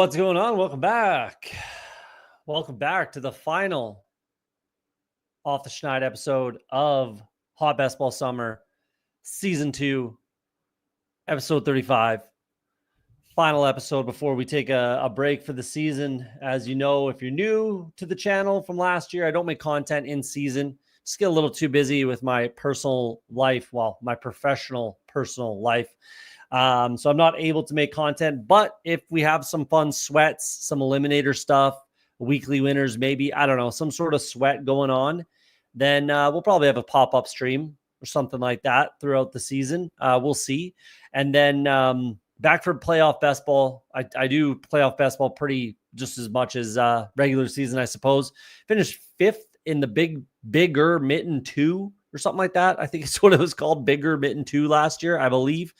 What's going on? Welcome back. Welcome back to the final Off the Schneid episode of Hot Best Ball Summer, Season 2, Episode 35. Final episode before we take a break for the season. As you know, if you're new to the channel from last year, I don't make content in season. Just get a little too busy with my personal life, my professional personal life. So I'm not able to make content, but if we have some fun sweats, some eliminator stuff, weekly winners, maybe, I don't know, some sort of sweat going on, then we'll probably have a pop-up stream or something like that throughout the season. We'll see. And then back for playoff best ball. I do playoff best ball pretty just as much as regular season, I suppose. Finished 5th in the bigger mitten 2 or something like that. I think it's what it was called, bigger mitten 2 last year, I believe.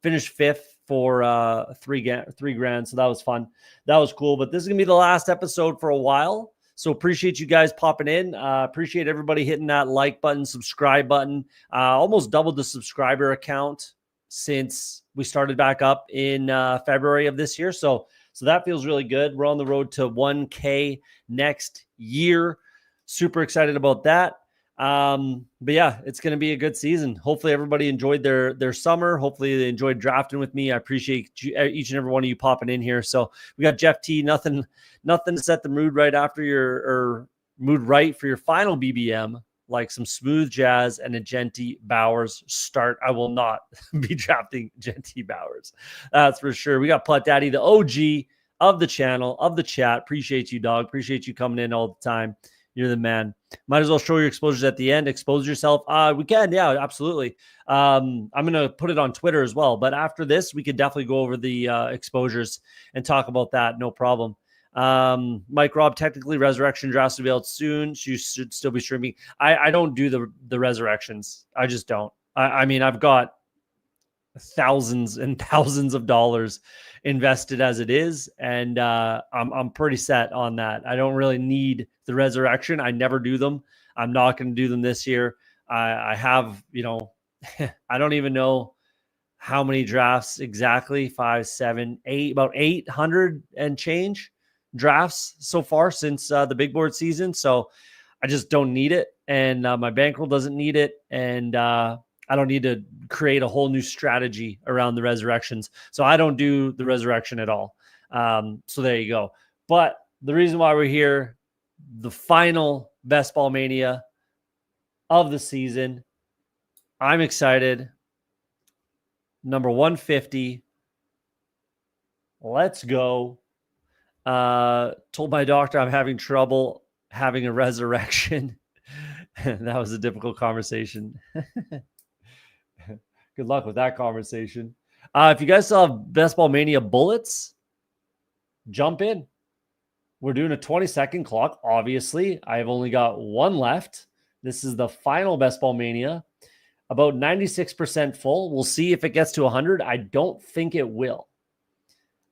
Finished 5th for three grand. So that was fun. That was cool. But this is going to be the last episode for a while. So appreciate you guys popping in. Appreciate everybody hitting that like button, subscribe button. Almost doubled the subscriber account since we started back up in February of this year. So that feels really good. We're on the road to 1K next year. Super excited about that. But yeah, it's going to be a good season. Hopefully everybody enjoyed their summer. Hopefully they enjoyed drafting with me. I appreciate each and every one of you popping in here. So we got Jeff T, nothing to set the mood right after mood right for your final BBM, like some smooth jazz and a Genty Bowers start. I will not be drafting Genty Bowers. That's for sure. We got Putt Daddy, the OG of the channel, of the chat. Appreciate you, dog. Appreciate you coming in all the time. You're the man. Might as well show your exposures at the end. Expose yourself. We can. Yeah, absolutely. I'm going to put it on Twitter as well. But after this, we could definitely go over the exposures and talk about that. No problem. Mike Rob, technically resurrection drafts will be out soon. You should still be streaming. I don't do the resurrections. I just don't. I mean, I've got thousands and thousands of dollars invested as it is, and I'm pretty set on that. I don't really need the resurrection. I never do them. I'm not going to do them this year. I have, I don't even know how many drafts exactly, 5, 7, 8, about 800 and change drafts so far since the big board season. So I just don't need it, and my bankroll doesn't need it, and I don't need to create a whole new strategy around the resurrections. So I don't do the resurrection at all. So there you go. But the reason why we're here, the final Best Ball Mania of the season, I'm excited. Number 150. Let's go. Told my doctor I'm having trouble having a resurrection. That was a difficult conversation. Good luck with that conversation. If you guys still have Best Ball Mania bullets, jump in. We're doing a 20-second clock. Obviously, I've only got one left. This is the final Best Ball Mania. About 96% full. We'll see if it gets to 100. I don't think it will.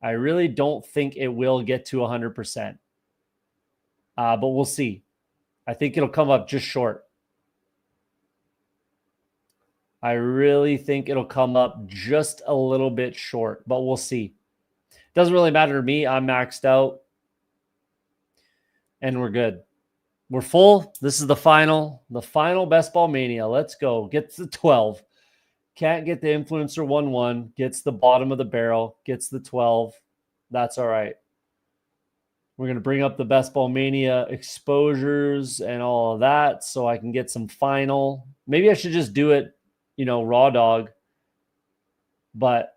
I really don't think it will get to 100%. But we'll see. I think it'll come up just short. I really think it'll come up just a little bit short, but we'll see. Doesn't really matter to me. I'm maxed out. And we're good. We're full. This is the final Best Ball Mania. Let's go. Gets the 12. Can't get the Influencer 1-1. Gets the bottom of the barrel. Gets the 12. That's all right. We're going to bring up the Best Ball Mania exposures and all of that so I can get some final. Maybe I should just do it, raw dog. But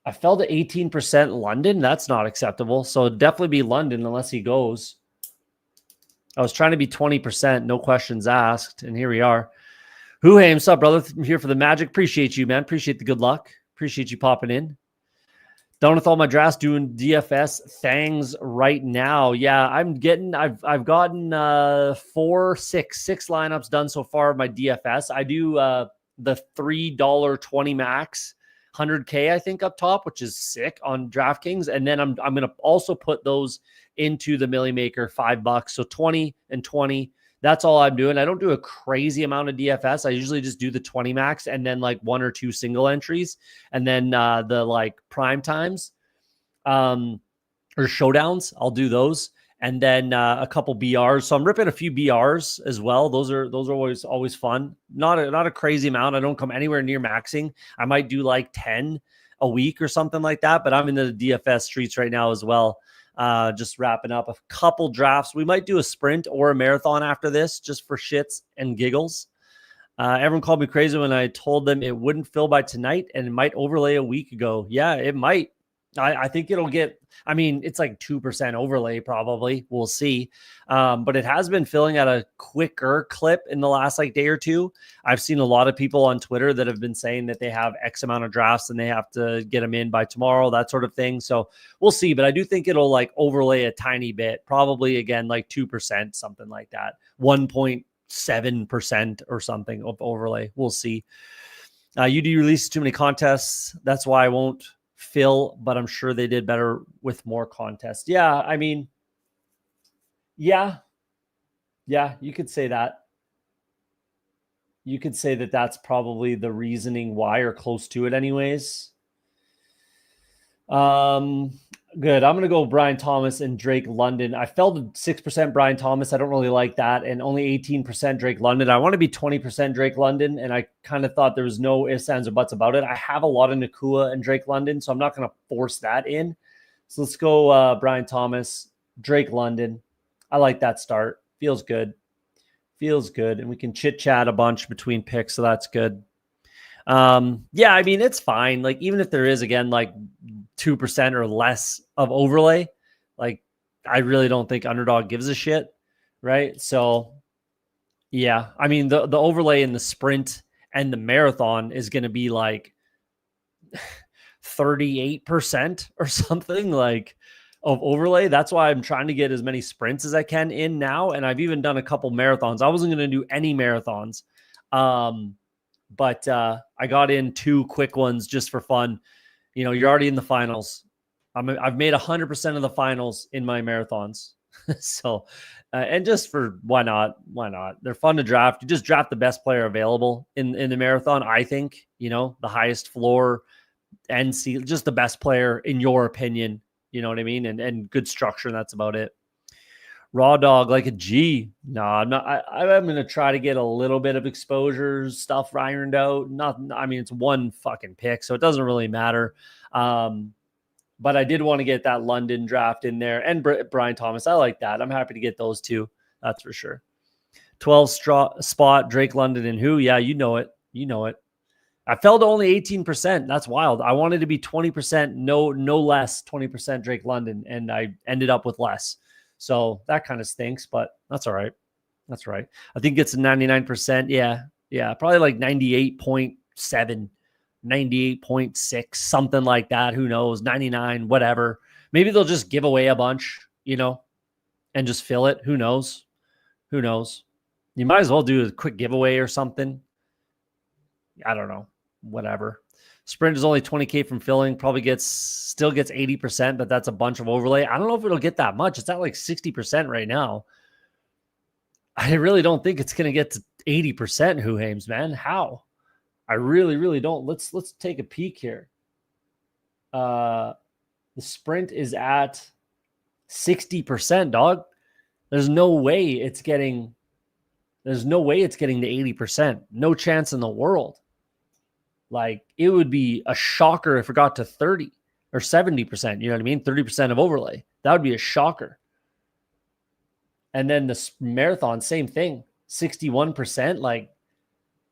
I fell to 18% London. That's not acceptable. So it'd definitely be London unless he goes. I was trying to be 20%, no questions asked. And here we are. Hey, what's up, brother? I'm here for the magic. Appreciate you, man. Appreciate the good luck. Appreciate you popping in. Done with all my drafts, doing DFS things right now. Yeah, I've gotten 6 lineups done so far of my DFS. I do the $3.20 max, 100K, I think, up top, which is sick on DraftKings. And then I'm going to also put those into the Millie Maker, $5. So 20 and 20. That's all I'm doing. I don't do a crazy amount of DFS. I usually just do the 20 max and then like 1 or 2 single entries and then the like prime times. or showdowns. I'll do those. And then a couple BRs. So I'm ripping a few BRs as well. Those are always fun. Not a crazy amount. I don't come anywhere near maxing. I might do like 10 a week or something like that, but I'm in the DFS streets right now as well. Just wrapping up a couple drafts. We might do a sprint or a marathon after this, just for shits and giggles. Everyone called me crazy when I told them it wouldn't fill by tonight and it might overlay a week ago. Yeah, it might. I think it'll get, I mean, it's like 2% overlay probably. We'll see. But it has been filling at a quicker clip in the last like day or two. I've seen a lot of people on Twitter that have been saying that they have X amount of drafts and they have to get them in by tomorrow, that sort of thing. So we'll see. But I do think it'll like overlay a tiny bit, probably again, like 2%, something like that. 1.7% or something of overlay. We'll see. You do release too many contests. That's why I won't fill, but I'm sure they did better with more contests. Yeah, I mean, yeah, you could say that. You could say that that's probably the reasoning why, or close to it anyways. Good. I'm going to go Brian Thomas and Drake London. I fell to 6% Brian Thomas. I don't really like that. And only 18% Drake London. I want to be 20% Drake London. And I kind of thought there was no ifs, ands, or buts about it. I have a lot of Nakua and Drake London, so I'm not going to force that in. So let's go Brian Thomas, Drake London. I like that start. Feels good. Feels good. And we can chit chat a bunch between picks. So that's good. Yeah, I mean, it's fine. Like, even if there is, again, like 2% or less of overlay, like, I really don't think Underdog gives a shit, right? So, yeah, I mean, the overlay in the sprint and the marathon is going to be like 38% or something like of overlay. That's why I'm trying to get as many sprints as I can in now. And I've even done a couple marathons. I wasn't going to do any marathons. But I got in 2 quick ones just for fun. You know, you're already in the finals. I've made 100% of the finals in my marathons. So, and just for why not? Why not? They're fun to draft. You just draft the best player available in the marathon. I think, you know, the highest floor and see just the best player in your opinion. You know what I mean? And good structure. And that's about it. Raw dog like a G. No, I'm not. I'm going to try to get a little bit of exposure stuff ironed out. I mean, it's one fucking pick, so it doesn't really matter. But I did want to get that London draft in there and Brian Thomas. I like that. I'm happy to get those two. That's for sure. 12 spot Drake London and who? Yeah, you know it. You know it. I fell to only 18%. That's wild. I wanted to be 20%, no less, 20% Drake London, and I ended up with less. So that kind of stinks, but that's all right. That's right. I think it's 99%. Yeah. Probably like 98.7, 98.6, something like that. Who knows? 99, whatever. Maybe they'll just give away a bunch, you know, and just fill it. Who knows? Who knows? You might as well do a quick giveaway or something. I don't know. Whatever. Sprint is only 20K from filling, probably still gets 80%, but that's a bunch of overlay. I don't know if it'll get that much. It's at like 60% right now. I really don't think it's going to get to 80%, Who Hames, man. How? I really, really don't. Let's take a peek here. The sprint is at 60%, dog. There's no way it's getting to 80%. No chance in the world. Like, it would be a shocker if it got to 30 or 70%. You know what I mean? 30% of overlay. That would be a shocker. And then the marathon, same thing, 61%. Like,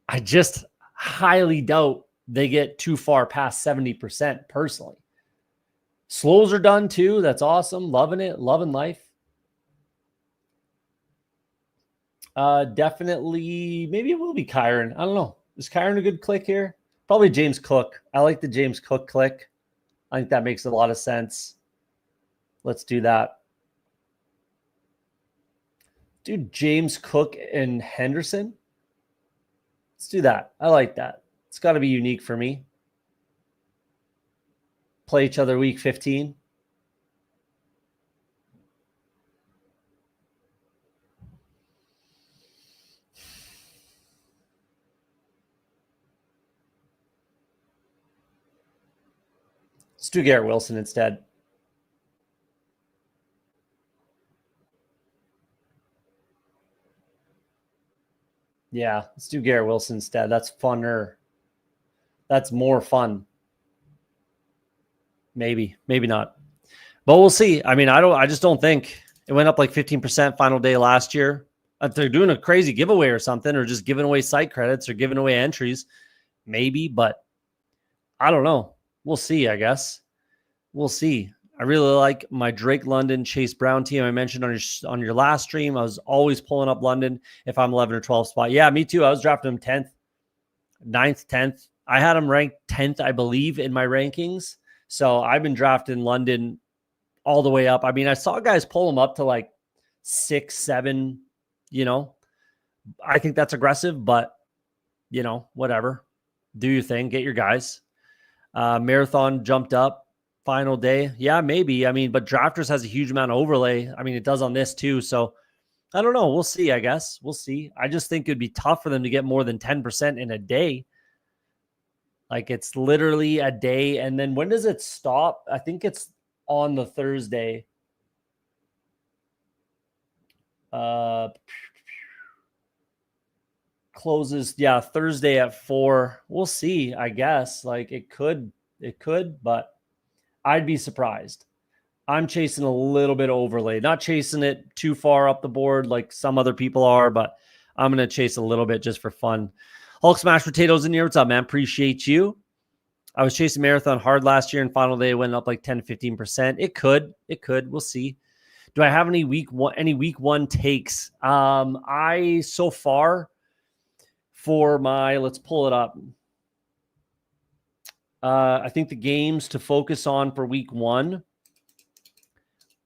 I just highly doubt they get too far past 70% personally. Slows are done too. That's awesome. Loving it. Loving life. Definitely. Maybe it will be Kyron. I don't know. Is Kyron a good click here? Probably James Cook. I like the James Cook click. I think that makes a lot of sense. Let's do that. Dude, James Cook and Henderson. Let's do that. I like that. It's got to be unique for me. Play each other week 15. Let's do Garrett Wilson instead. Yeah, let's do Garrett Wilson instead. That's funner. That's more fun. Maybe not. But we'll see. I mean, I just don't think it went up like 15% final day last year. If they're doing a crazy giveaway or something, or just giving away site credits or giving away entries, maybe, but I don't know. We'll see, I guess. We'll see. I really like my Drake London Chase Brown team. I mentioned on your last stream, I was always pulling up London if I'm 11 or 12 spot. Yeah, me too. I was drafting him 10th, 9th, 10th. I had him ranked 10th, I believe, in my rankings. So I've been drafting London all the way up. I mean, I saw guys pull him up to like 6, 7, I think that's aggressive, but whatever. Do your thing, get your guys. Marathon jumped up final day. Yeah, maybe. I mean, but Drafters has a huge amount of overlay. I mean, it does on this too. So I don't know. We'll see, I guess. We'll see. I just think it'd be tough for them to get more than 10% in a day. Like it's literally a day. And then when does it stop? I think it's on the Thursday. Closes, yeah, Thursday at 4. We'll see, I guess. Like it could, but I'd be surprised. I'm chasing a little bit of overlay, not chasing it too far up the board like some other people are, but I'm going to chase a little bit just for fun. Hulk Smash Potatoes in here. What's up, man? Appreciate you. I was chasing Marathon hard last year and final day went up like 10 to 15%. It could. We'll see. Do I have any week one takes? I so far for my, let's pull it up. I think the games to focus on for week one,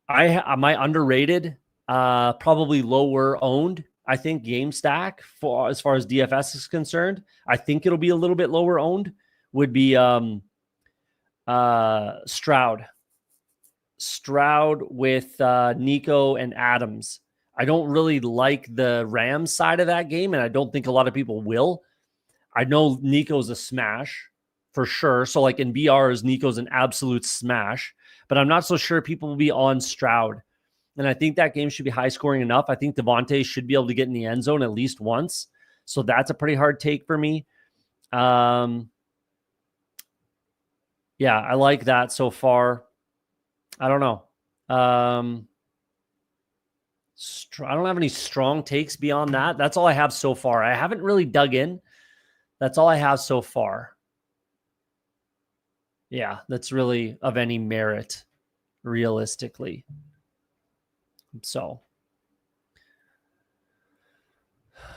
my underrated, probably lower owned, I think game stack for as far as DFS is concerned. I think it'll be a little bit lower owned would be Stroud with Nico and Adams. I don't really like the Rams side of that game, and I don't think a lot of people will. I know Nico's a smash for sure. So like in BRs, Nico's an absolute smash, but I'm not so sure people will be on Stroud. And I think that game should be high scoring enough. I think Devontae should be able to get in the end zone at least once. So that's a pretty hard take for me. Yeah, I like that so far. I don't know. I don't have any strong takes beyond that. That's all I have so far. I haven't really dug in. That's all I have so far. Yeah, that's really of any merit, realistically. So,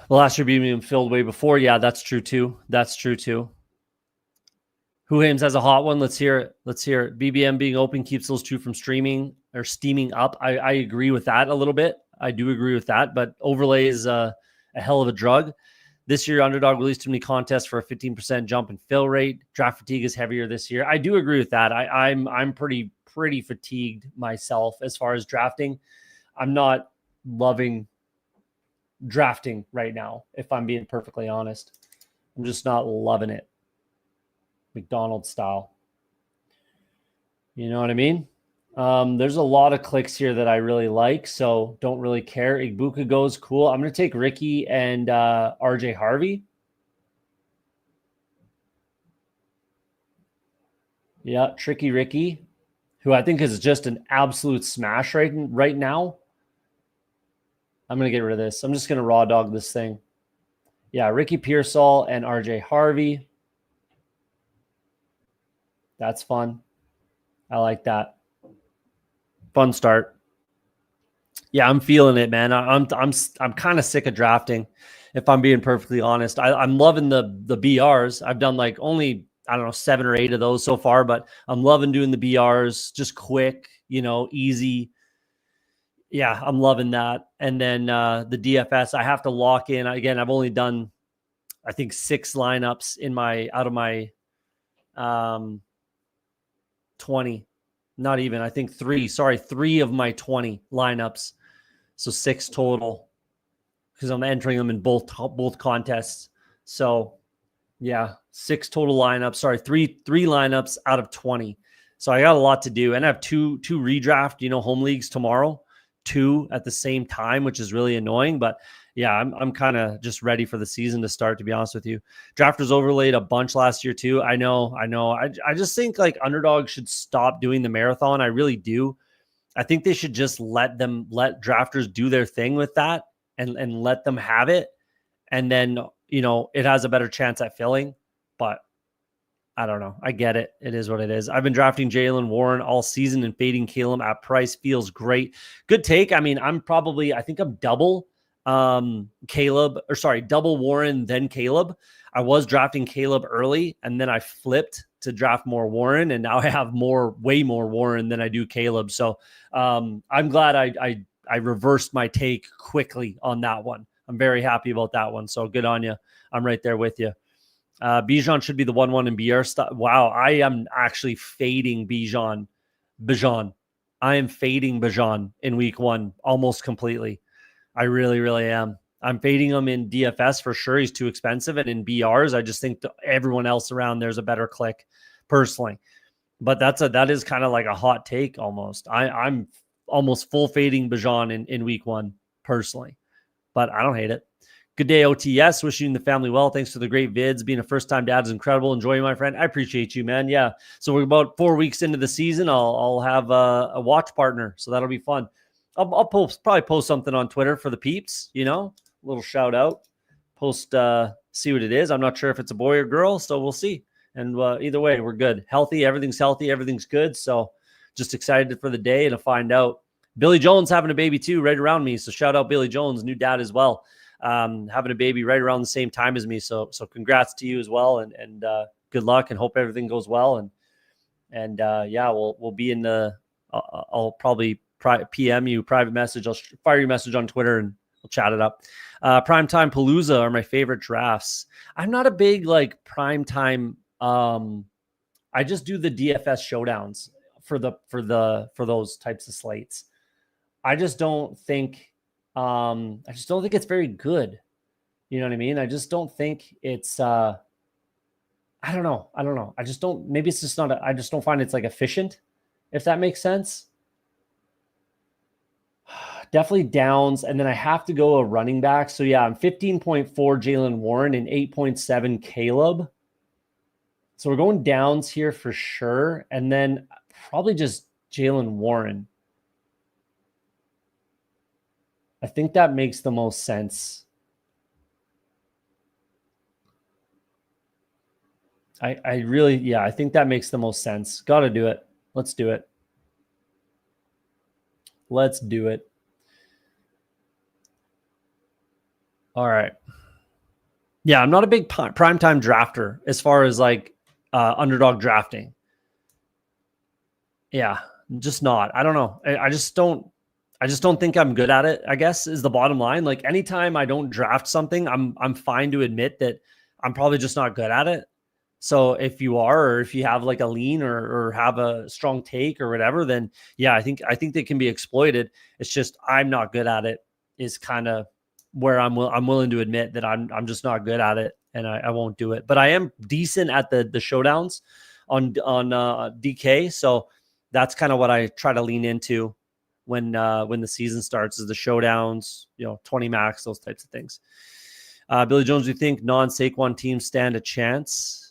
the last year being filled way before. Yeah, that's true too. Who Hames has a hot one? Let's hear it. BBM being open keeps those two from streaming or steaming up. I agree with that a little bit. I do agree with that, but overlay is a hell of a drug. This year, Underdog released too many contests for a 15% jump in fill rate. Draft fatigue is heavier this year. I do agree with that. I'm pretty fatigued myself as far as drafting. I'm not loving drafting right now, if I'm being perfectly honest. I'm just not loving it. McDonald's style. You know what I mean? There's a lot of clicks here that I really like, so don't really care. Igbuka goes cool. I'm going to take Ricky and RJ Harvey. Yeah, Tricky Ricky, who I think is just an absolute smash right now. I'm going to get rid of this. I'm just going to raw dog this thing. Yeah, Ricky Pearsall and RJ Harvey. That's fun. I like that. Fun start. Yeah, I'm feeling it, man. I'm kind of sick of drafting, if I'm being perfectly honest. I'm loving the BRs. I've done like only, I don't know, 7 or 8 of those so far, but I'm loving doing the BRs. Just quick, easy. Yeah, I'm loving that. And then the DFS, I have to lock in. Again, I've only done, I think, 6 lineups out of my 20. Not even. I think 3. Sorry, 3 of my 20 lineups. So 6 total because I'm entering them in both contests. So yeah, 6 total lineups. Sorry, 3 lineups out of 20. So I got a lot to do, and I have two redraft, home leagues tomorrow, 2 at the same time, which is really annoying. But yeah, I'm kind of just ready for the season to start, to be honest with you. Drafters overlaid a bunch last year too. I know. I just think like Underdog should stop doing the marathon. I really do. I think they should just let drafters do their thing with that and let them have it. And then, it has a better chance at filling. But I don't know. I get it. It is what it is. I've been drafting Jalen Warren all season and fading Caleb at price. Feels great. Good take. I mean, I think I'm double double Warren, then Caleb. I was drafting Caleb early and then I flipped to draft more Warren. And now I have way more Warren than I do Caleb. So I'm glad I reversed my take quickly on that one. I'm very happy about that one. So good on you. I'm right there with you. Bijan should be the 1-1 in BR stuff. Wow, I am actually fading Bijan. I am fading Bijan in week 1 almost completely. I really, really am. I'm fading him in DFS for sure. He's too expensive. And in BRs, I just think everyone else around there's a better click personally. But that is kind of like a hot take almost. I'm almost full fading Bijan in week 1 personally. But I don't hate it. Good day, OTS. Wishing the family well. Thanks for the great vids. Being a first-time dad is incredible. Enjoy, my friend. I appreciate you, man. Yeah. So we're about 4 weeks into the season. I'll have a watch partner, so that'll be fun. I'll probably post something on Twitter for the peeps. A little shout out. Post, see what it is. I'm not sure if it's a boy or girl, so we'll see. And either way, we're good. Healthy. Everything's healthy. Everything's good. So just excited for the day and to find out. Billy Jones having a baby too, right around me. So shout out Billy Jones, new dad as well. Having a baby right around the same time as me. So congrats to you as well. And good luck and hope everything goes well. And yeah, we'll be in the, I'll probably PM you private message. I'll fire you a message on Twitter and we'll chat it up. Primetime Palooza are my favorite drafts. I'm not a big like primetime. I just do the DFS showdowns for those types of slates. I just don't think it's very good. You know what I mean? I just don't think it's, I don't know. I just don't, maybe it's just not, I just don't find it's like efficient, if that makes sense. Definitely downs. And then I have to go a running back. So yeah, I'm 15.4 Jalen Warren and 8.7 Caleb. So we're going downs here for sure. And then probably just Jalen Warren. I think that makes the most sense. I really, I think that makes the most sense. Got to do it. Let's do it. Let's do it. All right. Yeah, I'm not a big primetime drafter as far as like underdog drafting. Yeah, just not. I don't know. I just don't think I'm good at it, I guess, is the bottom line. Like anytime I don't draft something, I'm fine to admit that I'm probably just not good at it. So if you are, or if you have like a lean or have a strong take or whatever, then yeah, I think they can be exploited. It's just I'm not good at it is kind of where I'm willing to admit that I'm just not good at it and I won't do it. But I am decent at the showdowns on DK. So that's kind of what I try to lean into when the season starts, is the showdowns, 20 max, those types of things. Billy Jones, do you think non-Saquon teams stand a chance?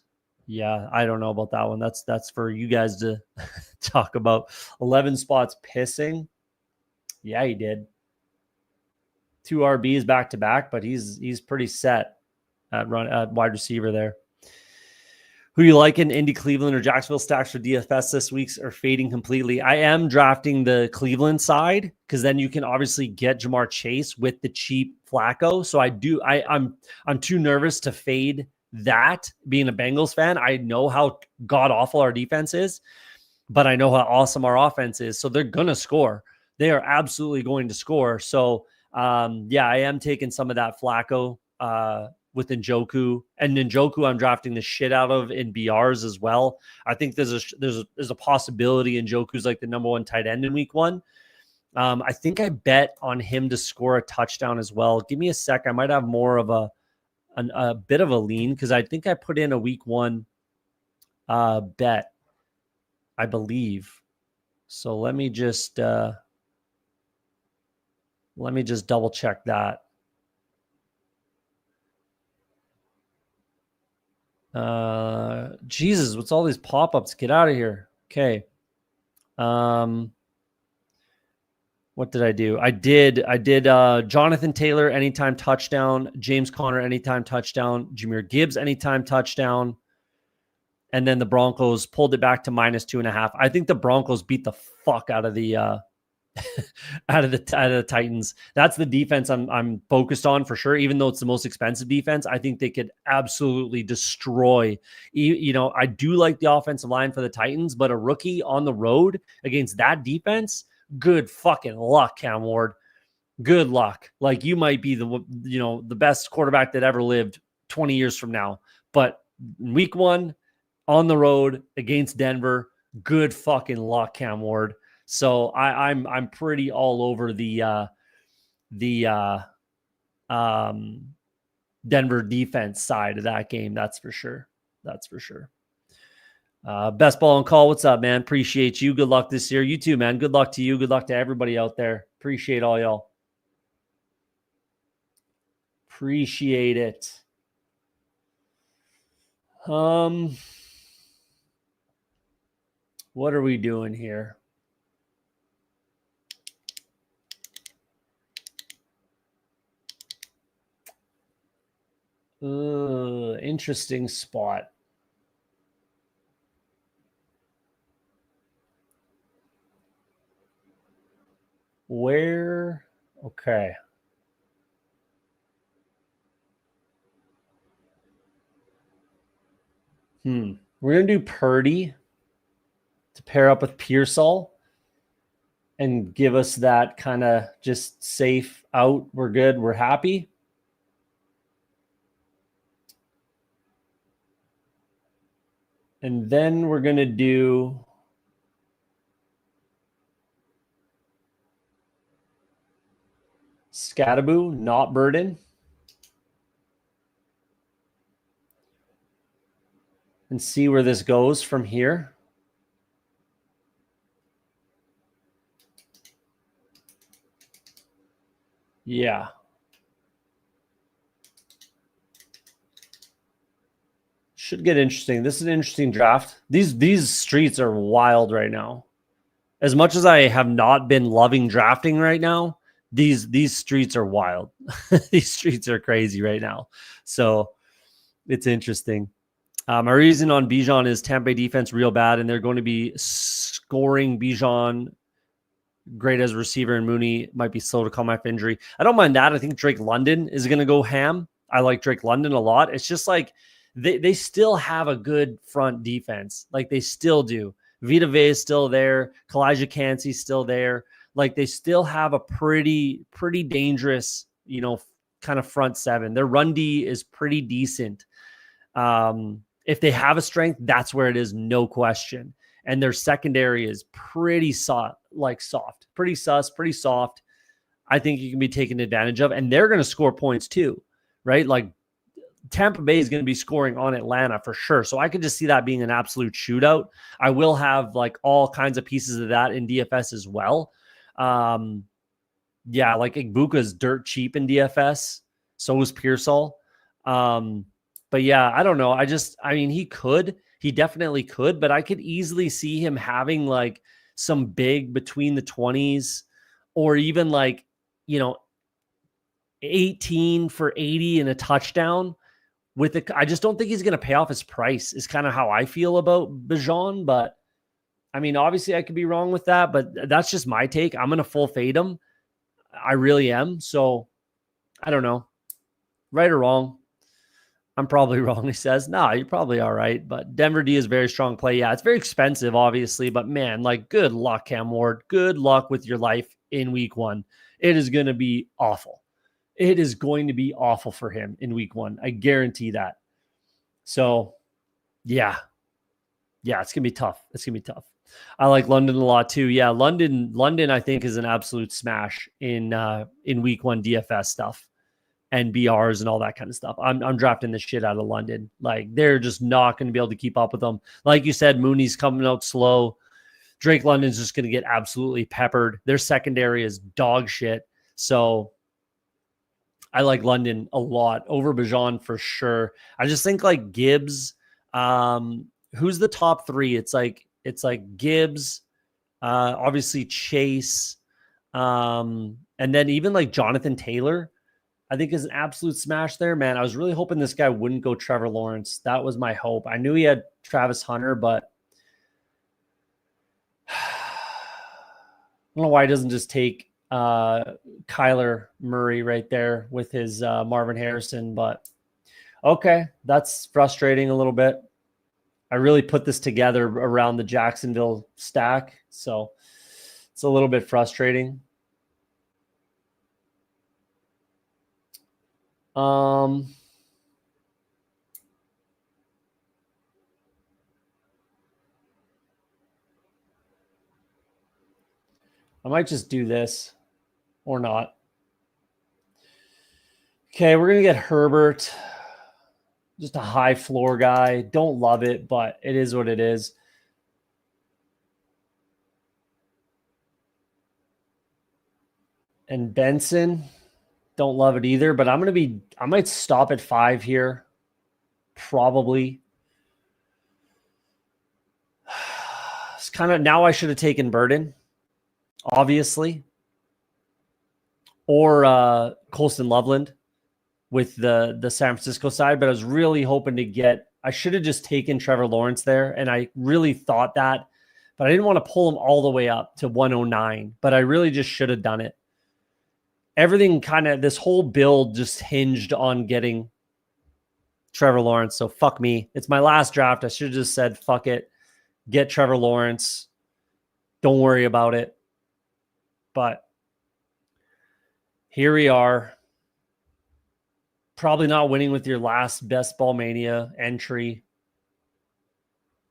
Yeah, I don't know about that one. That's for you guys to talk about. 11 spots pissing. Yeah, he did. 2 RBs back to back, but he's pretty set at wide receiver there. Who you like in Indy, Cleveland, or Jacksonville stacks for DFS this week's are fading completely. I am drafting the Cleveland side because then you can obviously get Jamar Chase with the cheap Flacco. So I'm too nervous to fade that. Being a Bengals fan, I know how god awful our defense is, but I know how awesome our offense is. So they're gonna score. They are absolutely going to score. So yeah, I am taking some of that Flacco with Njoku, and Njoku I'm drafting the shit out of in BRs as well. I think there's a possibility Njoku's like the number 1 tight end in week 1. I think I bet on him to score a touchdown as well. Give me a sec. I might have more of a bit of a lean because I think I put in a week 1 bet, I believe. So let me just double check that. Jesus, what's all these pop-ups? Get out of here. Okay. What did I do? I did Jonathan Taylor anytime touchdown, James Conner anytime touchdown, Jahmyr Gibbs anytime touchdown, and then the Broncos pulled it back to -2.5. I think the Broncos beat the fuck out of the out of the Titans. That's the defense I'm focused on for sure. Even though it's the most expensive defense, I think they could absolutely destroy. I do like the offensive line for the Titans, but a rookie on the road against that defense, good fucking luck, Cam Ward. Good luck. Like, you might be the best quarterback that ever lived 20 years from now, but week 1 on the road against Denver, good fucking luck, Cam Ward. So I'm pretty all over the Denver defense side of that game. That's for sure. Best Ball and Call. What's up, man? Appreciate you. Good luck this year. You too, man. Good luck to you. Good luck to everybody out there. Appreciate all y'all. Appreciate it. What are we doing here? Interesting spot. Where? Okay. We're going to do Purdy to pair up with Pearsall and give us that kind of just safe out. We're good. We're happy. And then we're going to do Scattaboo, not Burden. And see where this goes from here. Yeah. Should get interesting. This is an interesting draft. These streets are wild right now. As much as I have not been loving drafting right now, these streets are wild. These streets are crazy right now. So it's interesting. My reason on Bijan is Tampa Bay defense real bad, and they're going to be scoring Bijan great as a receiver, and Mooney might be slow to come off injury. I don't mind that. I think Drake London is going to go ham. I like Drake London a lot. It's just like they still have a good front defense. Like, they still do. Vita Vea is still there. Kalijah Cansey's still there. Like, they still have a pretty dangerous, kind of front seven. Their run D is pretty decent. If they have a strength, that's where it is, no question. And their secondary is pretty soft, pretty soft. I think you can be taken advantage of, and they're going to score points too, right? Like, Tampa Bay is going to be scoring on Atlanta for sure. So I could just see that being an absolute shootout. I will have like all kinds of pieces of that in DFS as well. Yeah, like Igbuka's dirt cheap in DFS. So is Pearsall. But yeah, I don't know. He definitely could, but I could easily see him having like some big between the 20s, or even 18 for 80 and a touchdown with it. I just don't think he's going to pay off his price, is kind of how I feel about Bijan. But I mean, obviously I could be wrong with that, but that's just my take. I'm going to full fade him. I really am. So I don't know, right or wrong. I'm probably wrong. He says, nah, you're probably all right. But Denver D is very strong play. Yeah, it's very expensive, obviously. But man, like, good luck, Cam Ward. Good luck with your life in week 1. It is going to be awful. It is going to be awful for him in week 1. I guarantee that. So, yeah. Yeah, it's going to be tough. I like London a lot too. Yeah, London, I think, is an absolute smash in week 1 DFS stuff and BRs and all that kind of stuff. I'm drafting the shit out of London. Like, they're just not going to be able to keep up with them. Like you said, Mooney's coming out slow. Drake London's just going to get absolutely peppered. Their secondary is dog shit. So I like London a lot over Bijan for sure. I just think like Gibbs Who's the top three? It's like Gibbs, obviously Chase, and then even like Jonathan Taylor, I think is an absolute smash there, man. I was really hoping this guy wouldn't go Trevor Lawrence. That was my hope. I knew he had Travis Hunter, but I don't know why he doesn't just take Kyler Murray right there with his Marvin Harrison, but okay, that's frustrating a little bit. I really put this together around the Jacksonville stack, so it's a little bit frustrating. I might just do this or not. Okay, we're going to get Herbert. Just a high floor guy. Don't love it, but it is what it is. And Benson, don't love it either, but I might stop at 5 here. Probably. It's kind of, now I should have taken Burden, obviously. Or Colston Loveland with the San Francisco side, but I was really hoping to get, I should have just taken Trevor Lawrence there, and I really thought that, but I didn't want to pull him all the way up to 109, but I really just should have done it. Everything kind of, this whole build just hinged on getting Trevor Lawrence, so fuck me. It's my last draft. I should have just said, fuck it, get Trevor Lawrence. Don't worry about it. But here we are. Probably not winning with your last Best Ball Mania entry.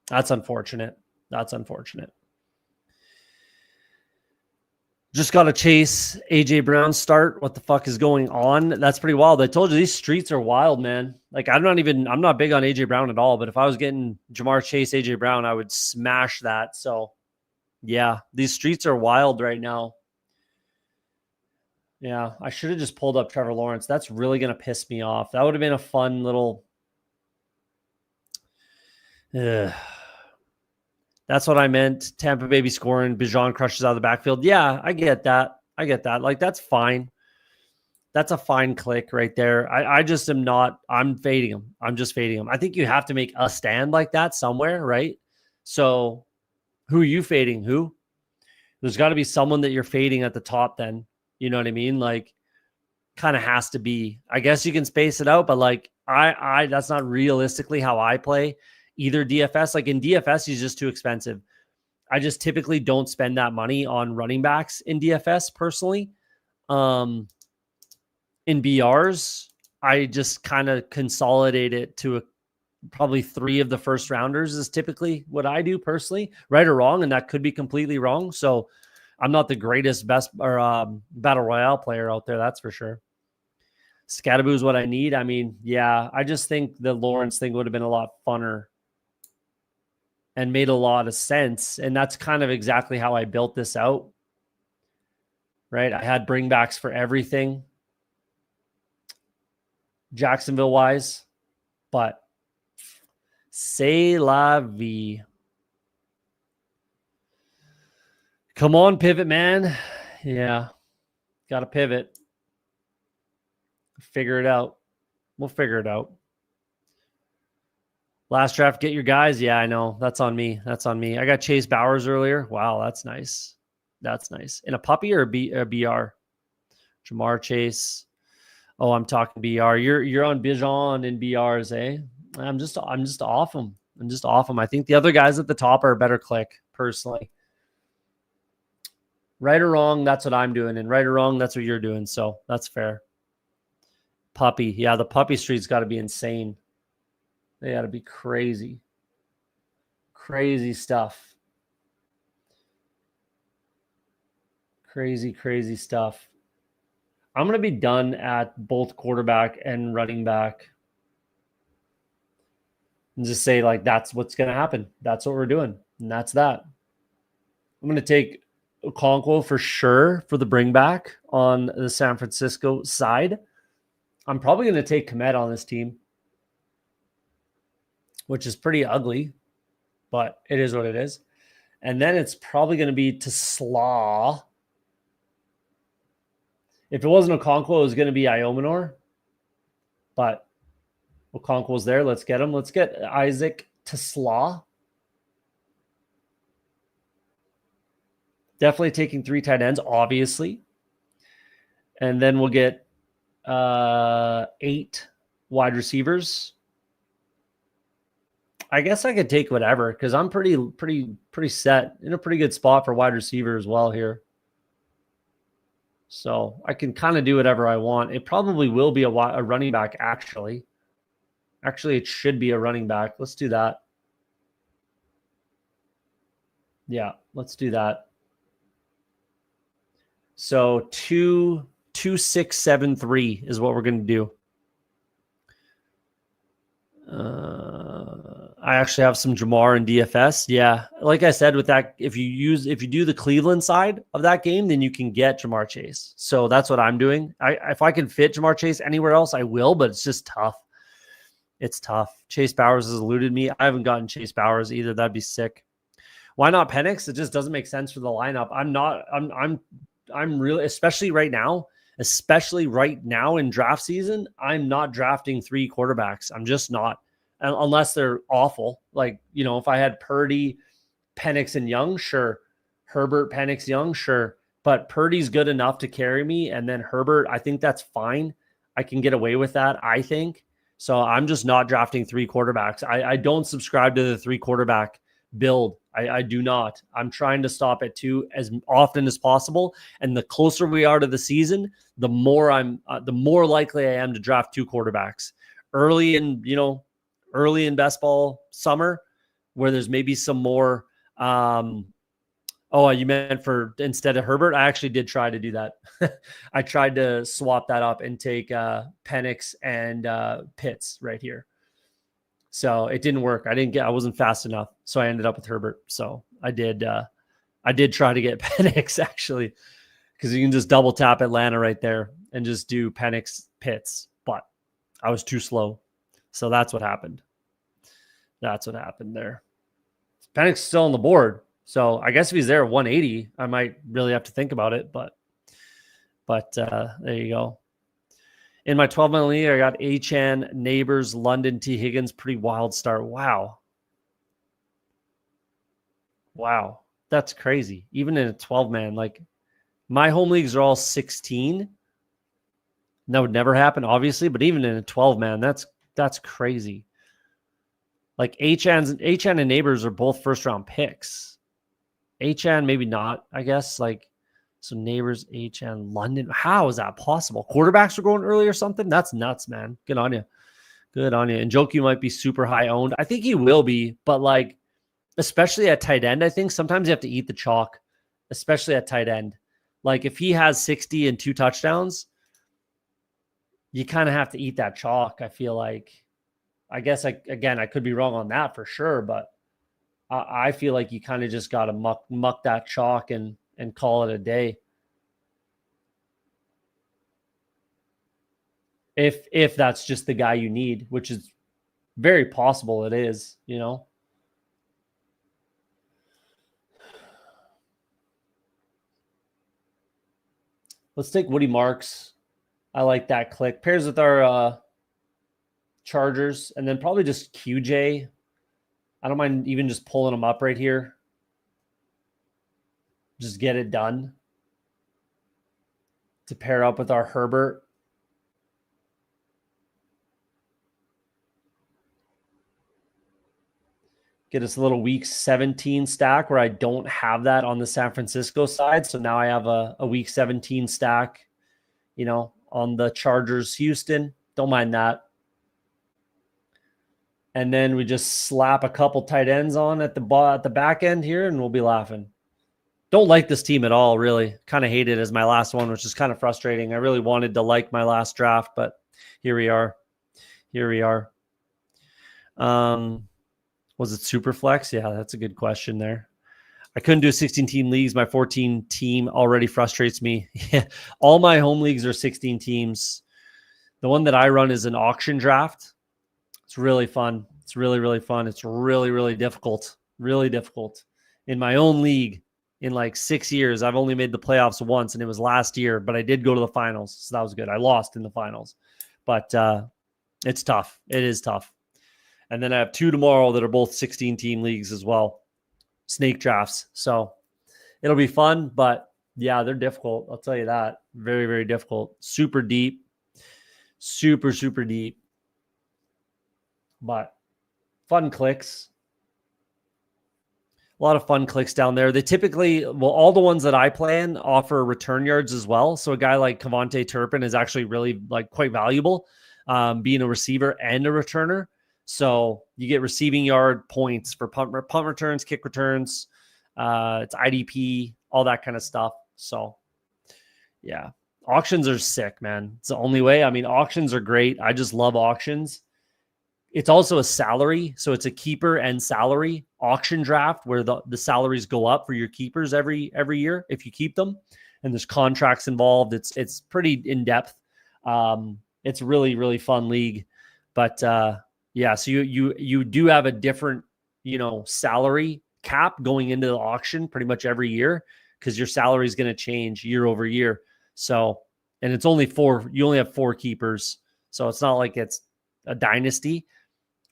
That's unfortunate. That's unfortunate. Just got to chase AJ Brown start. What the fuck is going on? That's pretty wild. I told you these streets are wild, man. Like I'm not big on AJ Brown at all, but if I was getting Jamar Chase, AJ Brown, I would smash that. So yeah, these streets are wild right now. Yeah, I should have just pulled up Trevor Lawrence. That's really going to piss me off. That would have been a fun little... That's what I meant. Tampa Bay scoring. Bijan crushes out of the backfield. Yeah, I get that. I get that. Like, that's fine. That's a fine click right there. I just am not... I'm fading him. I'm just fading him. I think you have to make a stand like that somewhere, right? So who are you fading? Who? There's got to be someone that you're fading at the top then. You know what I mean? Like, kind of has to be. I guess you can space it out, but like, I that's not realistically how I play either DFS. Like in DFS, he's just too expensive. I just typically don't spend that money on running backs in DFS personally. In BRs, I just kind of consolidate it to probably 3 of the first rounders is typically what I do personally, right or wrong, and that could be completely wrong. So I'm not the greatest best or battle royale player out there, that's for sure. Scatterboo is what I need. I mean, yeah, I just think the Lawrence thing would have been a lot funner and made a lot of sense. And that's kind of exactly how I built this out, right? I had bringbacks for everything Jacksonville wise, but c'est la vie. Come on, pivot, man. Yeah, got to pivot. Figure it out. We'll figure it out. Last draft, get your guys. Yeah, I know. That's on me. That's on me. I got Chase Bowers earlier. Wow, that's nice. That's nice. In a puppy or a BR? Jamar Chase. Oh, I'm talking BR. You're on Bijan and BRs, eh? I'm just off them. I'm just off them. I think the other guys at the top are a better click, personally. Right or wrong, that's what I'm doing. And right or wrong, that's what you're doing. So that's fair. Puppy. Yeah, the puppy street's got to be insane. They got to be crazy. Crazy stuff. Crazy, crazy stuff. I'm going to be done at both quarterback and running back. And just say, like, that's what's going to happen. That's what we're doing. And that's that. I'm going to take Okonkwo for sure for the bring back on the San Francisco side. I'm probably going to take Komet on this team. which is pretty ugly, but it is what it is. And then it's probably going to be to Slaw. If it wasn't Okonkwo, it was going to be Iomanor. But Okonkwo's there. Let's get him. Let's get Isaac to Slaw. Definitely taking 3 tight ends, obviously. And then we'll get 8 wide receivers. I guess I could take whatever because I'm pretty set in a pretty good spot for wide receiver as well here. So I can kind of do whatever I want. It probably will be a running back, actually. Actually, it should be a running back. Let's do that. Yeah, let's do that. So 2, 2, 6, 7, 3 is what we're going to do. I actually have some Jamar in DFS. Yeah, like I said, with that, if you do the Cleveland side of that game, then you can get Jamar Chase. So that's what I'm doing. If I can fit Jamar Chase anywhere else, I will, but it's just tough. It's tough. Chase Bowers has eluded me. I haven't gotten Chase Bowers either. That'd be sick. Why not Penix? It just doesn't make sense for the lineup. I'm really, especially right now in draft season, I'm not drafting 3 quarterbacks. I'm just not, unless they're awful. Like, if I had Purdy, Penix, and Young, sure. Herbert, Penix, Young, sure. But Purdy's good enough to carry me. And then Herbert, I think that's fine. I can get away with that, I think. So I'm just not drafting 3 quarterbacks. I don't subscribe to the 3 quarterback build. I do not. I'm trying to stop at 2 as often as possible. And the closer we are to the season, the more likely I am to draft 2 quarterbacks early in best ball summer, where there's maybe some more. You meant for instead of Herbert? I actually did try to do that. I tried to swap that up and take Penix and Pitts right here. So it didn't work. I wasn't fast enough. So I ended up with Herbert. So I did try to get Penix actually, because you can just double tap Atlanta right there and just do Penix Pitts. But I was too slow. So that's what happened. That's what happened there. Penix is still on the board. So I guess if he's there at 180, I might really have to think about it. But there you go. In my 12-man league, I got Achan, Neighbors, London, T. Higgins. Pretty wild start. Wow. That's crazy. Even in a 12-man, like my home leagues are all 16. That would never happen, obviously. But even in a 12-man, that's crazy. Like Achan and Neighbors are both first-round picks. Achan, maybe not, I guess. So Neighbors, Achan, London. How is that possible? Quarterbacks are going early or something? That's nuts, man. Good on you. Good on you. And Njoku might be super high owned. I think he will be, but especially at tight end, I think sometimes you have to eat the chalk, especially at tight end. Like if he has 60 and 2 touchdowns, you kind of have to eat that chalk. I feel like, I guess I could be wrong on that for sure, but I feel like you kind of just got to muck that chalk and call it a day. If that's just the guy you need, which is very possible it is, Let's take Woody Marks. I like that click. Pairs with our Chargers, and then probably just QJ. I don't mind even just pulling them up right here. Just get it done. To pair up with our Herbert. Get us a little week 17 stack where I don't have that on the San Francisco side. So now I have a week 17 stack, on the Chargers Houston. Don't mind that. And then we just slap a couple tight ends on at the back end here, and we'll be laughing. Don't like this team at all, really. Kind of hate it as my last one, which is kind of frustrating. I really wanted to like my last draft, but here we are. Was it super flex? Yeah, that's a good question there. I couldn't do 16-team leagues. My 14-team already frustrates me. All my home leagues are 16 teams. The one that I run is an auction draft. It's really fun. It's really, really fun. It's really, really difficult. Really difficult. In my own league, in like 6 years, I've only made the playoffs once, and it was last year, but I did go to the finals. So that was good. I lost in the finals. But it's tough. It is tough. And then I have 2 tomorrow that are both 16-team leagues as well. Snake drafts. So it'll be fun, but yeah, they're difficult. I'll tell you that. Very, very difficult. Super deep. Super, super deep. But fun clicks. A lot of fun clicks down there. They typically, well, all the ones that I plan offer return yards as well. So a guy like Kevontae Turpin is actually really like quite valuable, being a receiver and a returner. So you get receiving yard points for punt returns, kick returns. It's IDP, all that kind of stuff. So yeah, auctions are sick, man. It's the only way. I mean, auctions are great. I just love auctions. It's also a salary. So it's a keeper and salary auction draft where the salaries go up for your keepers every year if you keep them. And there's contracts involved. It's pretty in-depth. It's really, really fun league. But yeah, so you do have a different, salary cap going into the auction pretty much every year because your salary is going to change year over year. So, and it's only you only have 4 keepers. So it's not like it's a dynasty.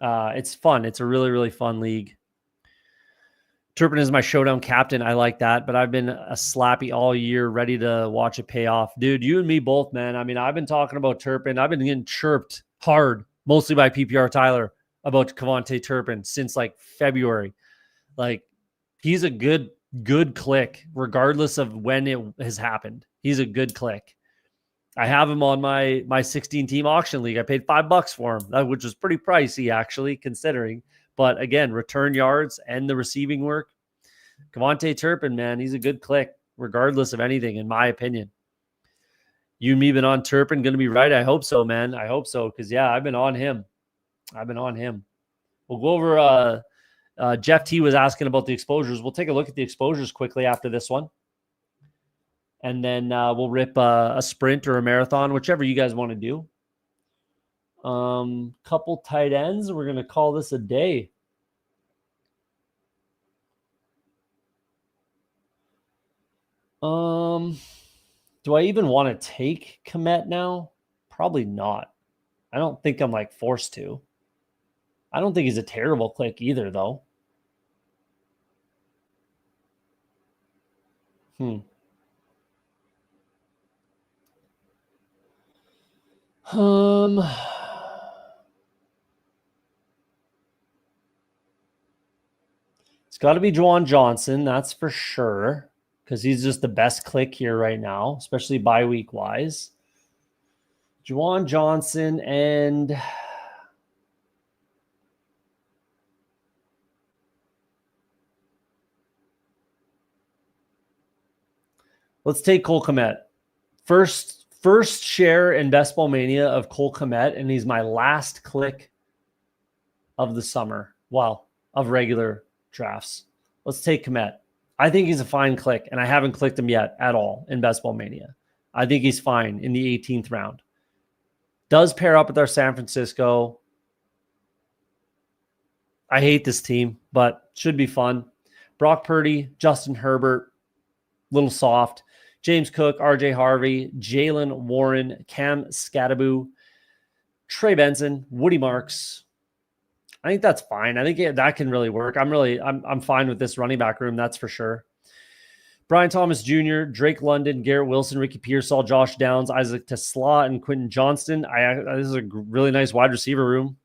It's fun. It's a really, really fun league. Turpin is my showdown captain. I like that, but I've been a slappy all year, ready to watch it pay off. Dude, you and me both, man. I mean, I've been talking about Turpin. I've been getting chirped hard, mostly by PPR Tyler, about Kevontae Turpin since like February. Like, he's a good click, regardless of when it has happened. He's a good click. I have him on my 16-team auction league. I paid $5 for him, which was pretty pricey, actually, considering. But again, return yards and the receiving work. Kevontae Turpin, man, he's a good click, regardless of anything, in my opinion. You and me been on Turpin, going to be right? I hope so, man. I hope so, because, yeah, I've been on him. We'll go over Jeff T was asking about the exposures. We'll take a look at the exposures quickly after this one. And then we'll rip a sprint or a marathon, whichever you guys want to do. Couple tight ends. We're going to call this a day. Do I even want to take Komet now? Probably not. I don't think I'm like forced to. I don't think he's a terrible click either, though. It's got to be Juwan Johnson, that's for sure, because he's just the best click here right now, especially bye week wise. Juwan Johnson and let's take Cole Kmet. First share in Best Ball Mania of Cole Kmet, and he's my last click of the summer. Well, of regular drafts. Let's take Kmet. I think he's a fine click, and I haven't clicked him yet at all in Best Ball Mania. I think he's fine in the 18th round. Does pair up with our San Francisco. I hate this team, but should be fun. Brock Purdy, Justin Herbert, little soft. James Cook, RJ Harvey, Jalen Warren, Cam Scattaboo, Trey Benson, Woody Marks. I think that's fine. I think that can really work. I'm fine with this running back room, that's for sure. Brian Thomas Jr., Drake London, Garrett Wilson, Ricky Pearsall, Josh Downs, Isaac Tesla, and Quentin Johnston. This is a really nice wide receiver room.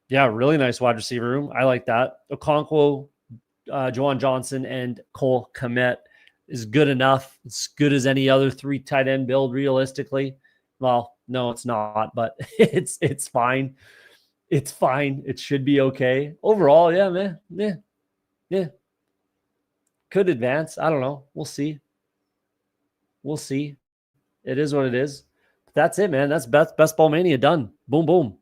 Yeah, really nice wide receiver room. I like that. Okonkwo, Juwan Johnson, and Cole Kmet is good enough. It's good as any other 3 tight end build, realistically. Well, no, it's not, but it's fine. It's fine. It should be okay. Overall, yeah, man. Yeah. Could advance. I don't know. We'll see. It is what it is. But that's it, man. That's Best Ball Mania done. Boom, boom.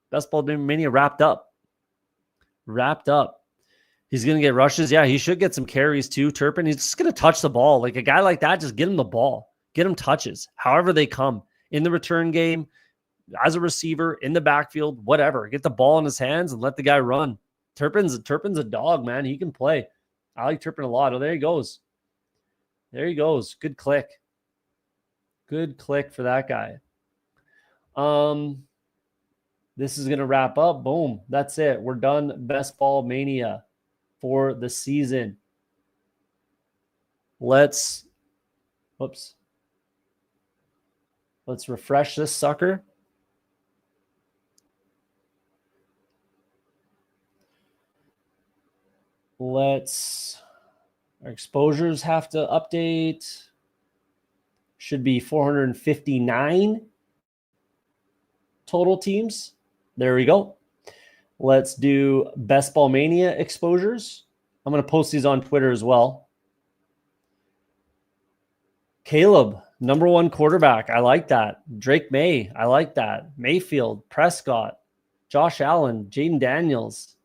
Best Ball Mania wrapped up. He's going to get rushes. Yeah, he should get some carries too. Turpin, he's just going to touch the ball. Like a guy like that, just get him the ball. Get him touches, however they come. In the return game, as a receiver in the backfield, whatever. Get the ball in his hands and let the guy run. Turpin's a dog, man. He can play. I like Turpin a lot. Oh, there he goes. There he goes. Good click. Good click for that guy. This is going to wrap up. Boom. That's it. We're done. Best Ball Mania for the season. Let's refresh this sucker. Our exposures have to update. Should be 459 total teams. There we go. Let's do Best Ball Mania exposures. I'm going to post these on Twitter as well. Caleb, number 1 quarterback. I like that. Drake May. I like that. Mayfield, Prescott, Josh Allen, Jaden Daniels,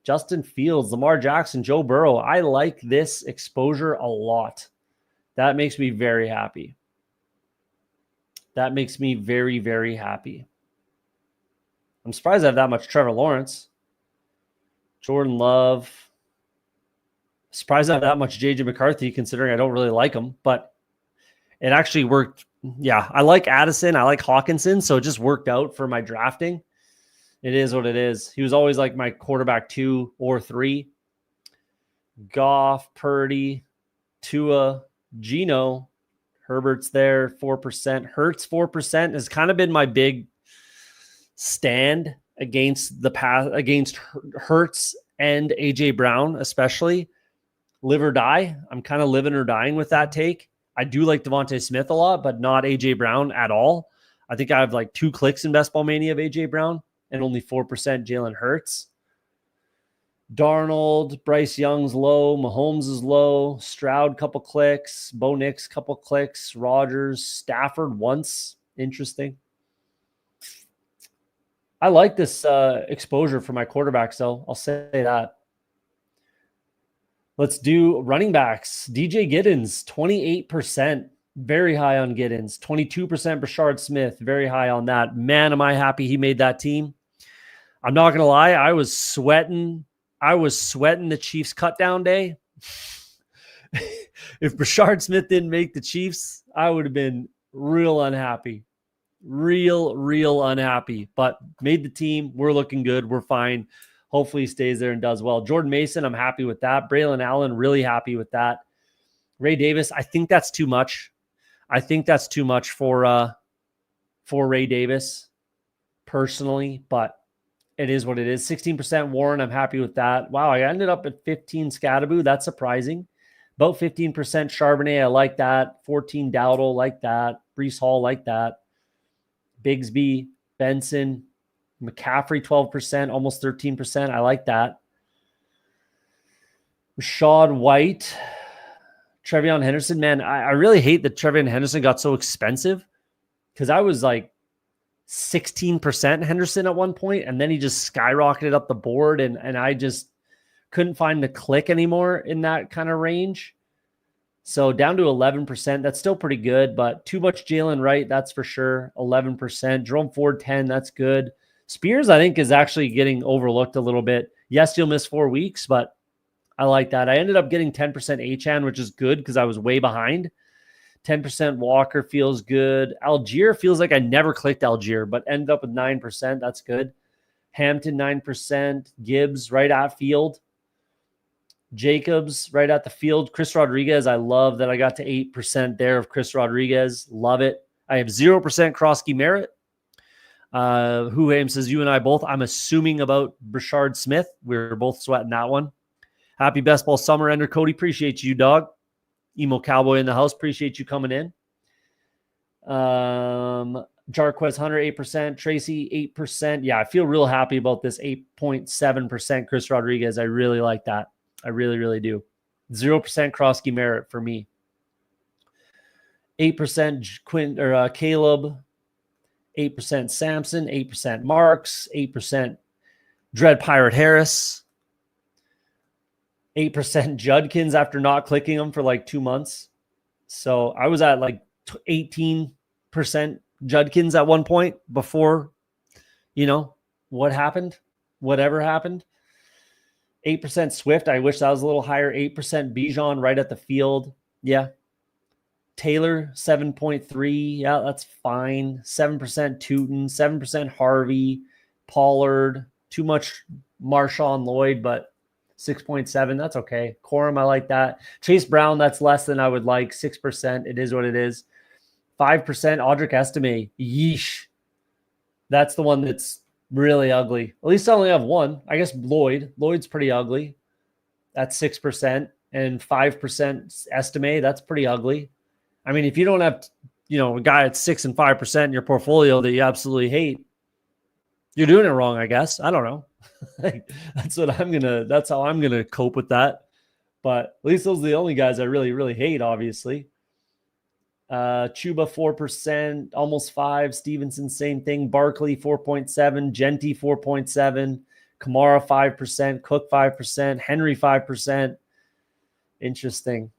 Justin Fields, Lamar Jackson, Joe Burrow. I like this exposure a lot. That makes me very happy. That makes me very, very happy. I'm surprised I have that much Trevor Lawrence. Jordan Love. Surprised I have that much JJ McCarthy, considering I don't really like him, but it actually worked. Yeah, I like Addison. I like Hawkinson, so it just worked out for my drafting. It is what it is. He was always like my quarterback 2 or 3. Goff, Purdy, Tua, Geno, Herbert's there, 4%. Hurts, 4% has kind of been my big stand against the path, against Hurts and AJ Brown, especially. Live or die. I'm kind of living or dying with that take. I do like Devontae Smith a lot, but not AJ Brown at all. I think I have like 2 clicks in Best Ball Mania of AJ Brown and only 4% Jalen Hurts. Darnold, Bryce Young's low, Mahomes is low, Stroud couple clicks, Bo Nix couple clicks, Rodgers, Stafford once. Interesting. I like this exposure for my quarterbacks, though. I'll say that. Let's do running backs. DJ Giddens, 28%. Very high on Giddens. 22% Brashard Smith. Very high on that. Man, am I happy he made that team. I'm not going to lie. I was sweating the Chiefs cut down day. If Brashard Smith didn't make the Chiefs, I would have been real unhappy. Real unhappy. But made the team. We're looking good. We're fine. Hopefully he stays there and does well. Jordan Mason, I'm happy with that. Braylon Allen, really happy with that. Ray Davis, I think that's too much. I think that's too much for Ray Davis personally, but it is what it is. 16% Warren, I'm happy with that. Wow, I ended up at 15 Scattaboo. That's surprising. About 15% Charbonnet, I like that. 14 Dowdle, like that. Breece Hall, like that. Bigsby, Benson, McCaffrey, 12%, almost 13%. I like that. Rashad White, Trevion Henderson. Man, I really hate that Trevion Henderson got so expensive because I was like 16% Henderson at one point, and then he just skyrocketed up the board, and I just couldn't find the click anymore in that kind of range. So down to 11%. That's still pretty good, but too much Jalen Wright, that's for sure. 11%. Jerome Ford, 10. That's good. Spears, I think, is actually getting overlooked a little bit. Yes, you'll miss 4 weeks, but I like that. I ended up getting 10% Achane, which is good because I was way behind. 10% Walker feels good. Algier feels like I never clicked Algier, but ended up with 9%. That's good. Hampton, 9%. Gibbs, right at field. Jacobs, right at the field. Chris Rodriguez, I love that I got to 8% there of Chris Rodriguez. Love it. I have 0% Krosky Merritt. Who Aim says, you and I both. I'm assuming about Brashard Smith. We're both sweating that one. Happy Best Ball Summer, Ender Cody. Appreciate you, dog. Emo Cowboy in the house. Appreciate you coming in. Jarquez Hunter, 8%. Tracy, 8%. Yeah, I feel real happy about this 8.7% Chris Rodriguez. I really like that. I really do. 0% Krosky Merritt for me. 8% Caleb. 8% Samson. 8% Marks. 8% Dread Pirate Harris. 8% Judkins after not clicking them for like 2 months. So I was at like 18% Judkins at one point before, what happened, whatever happened. 8% Swift. I wish that was a little higher. 8% Bijan right at the field. Yeah. Taylor, 7.3. Yeah, that's fine. 7% Tootin, 7% Harvey, Pollard, too much Marshawn Lloyd, but 6.7. That's okay. Corum, I like that. Chase Brown, that's less than I would like. 6%. It is what it is. 5% Audric Estime. Yeesh. That's the one that's really ugly. At least I only have one. I guess Lloyd. Lloyd's pretty ugly. That's 6%. And 5% Estime. That's pretty ugly. I mean, if you don't have, a guy at 6 and 5% in your portfolio that you absolutely hate, you're doing it wrong, I guess. I don't know. That's how I'm going to cope with that. But at least those are the only guys I really, really hate, obviously. Chuba, 4%, almost 5. Stevenson, same thing. Barkley, 4.7. Genty, 4.7. Kamara, 5%. Cook, 5%. Henry, 5%. Interesting.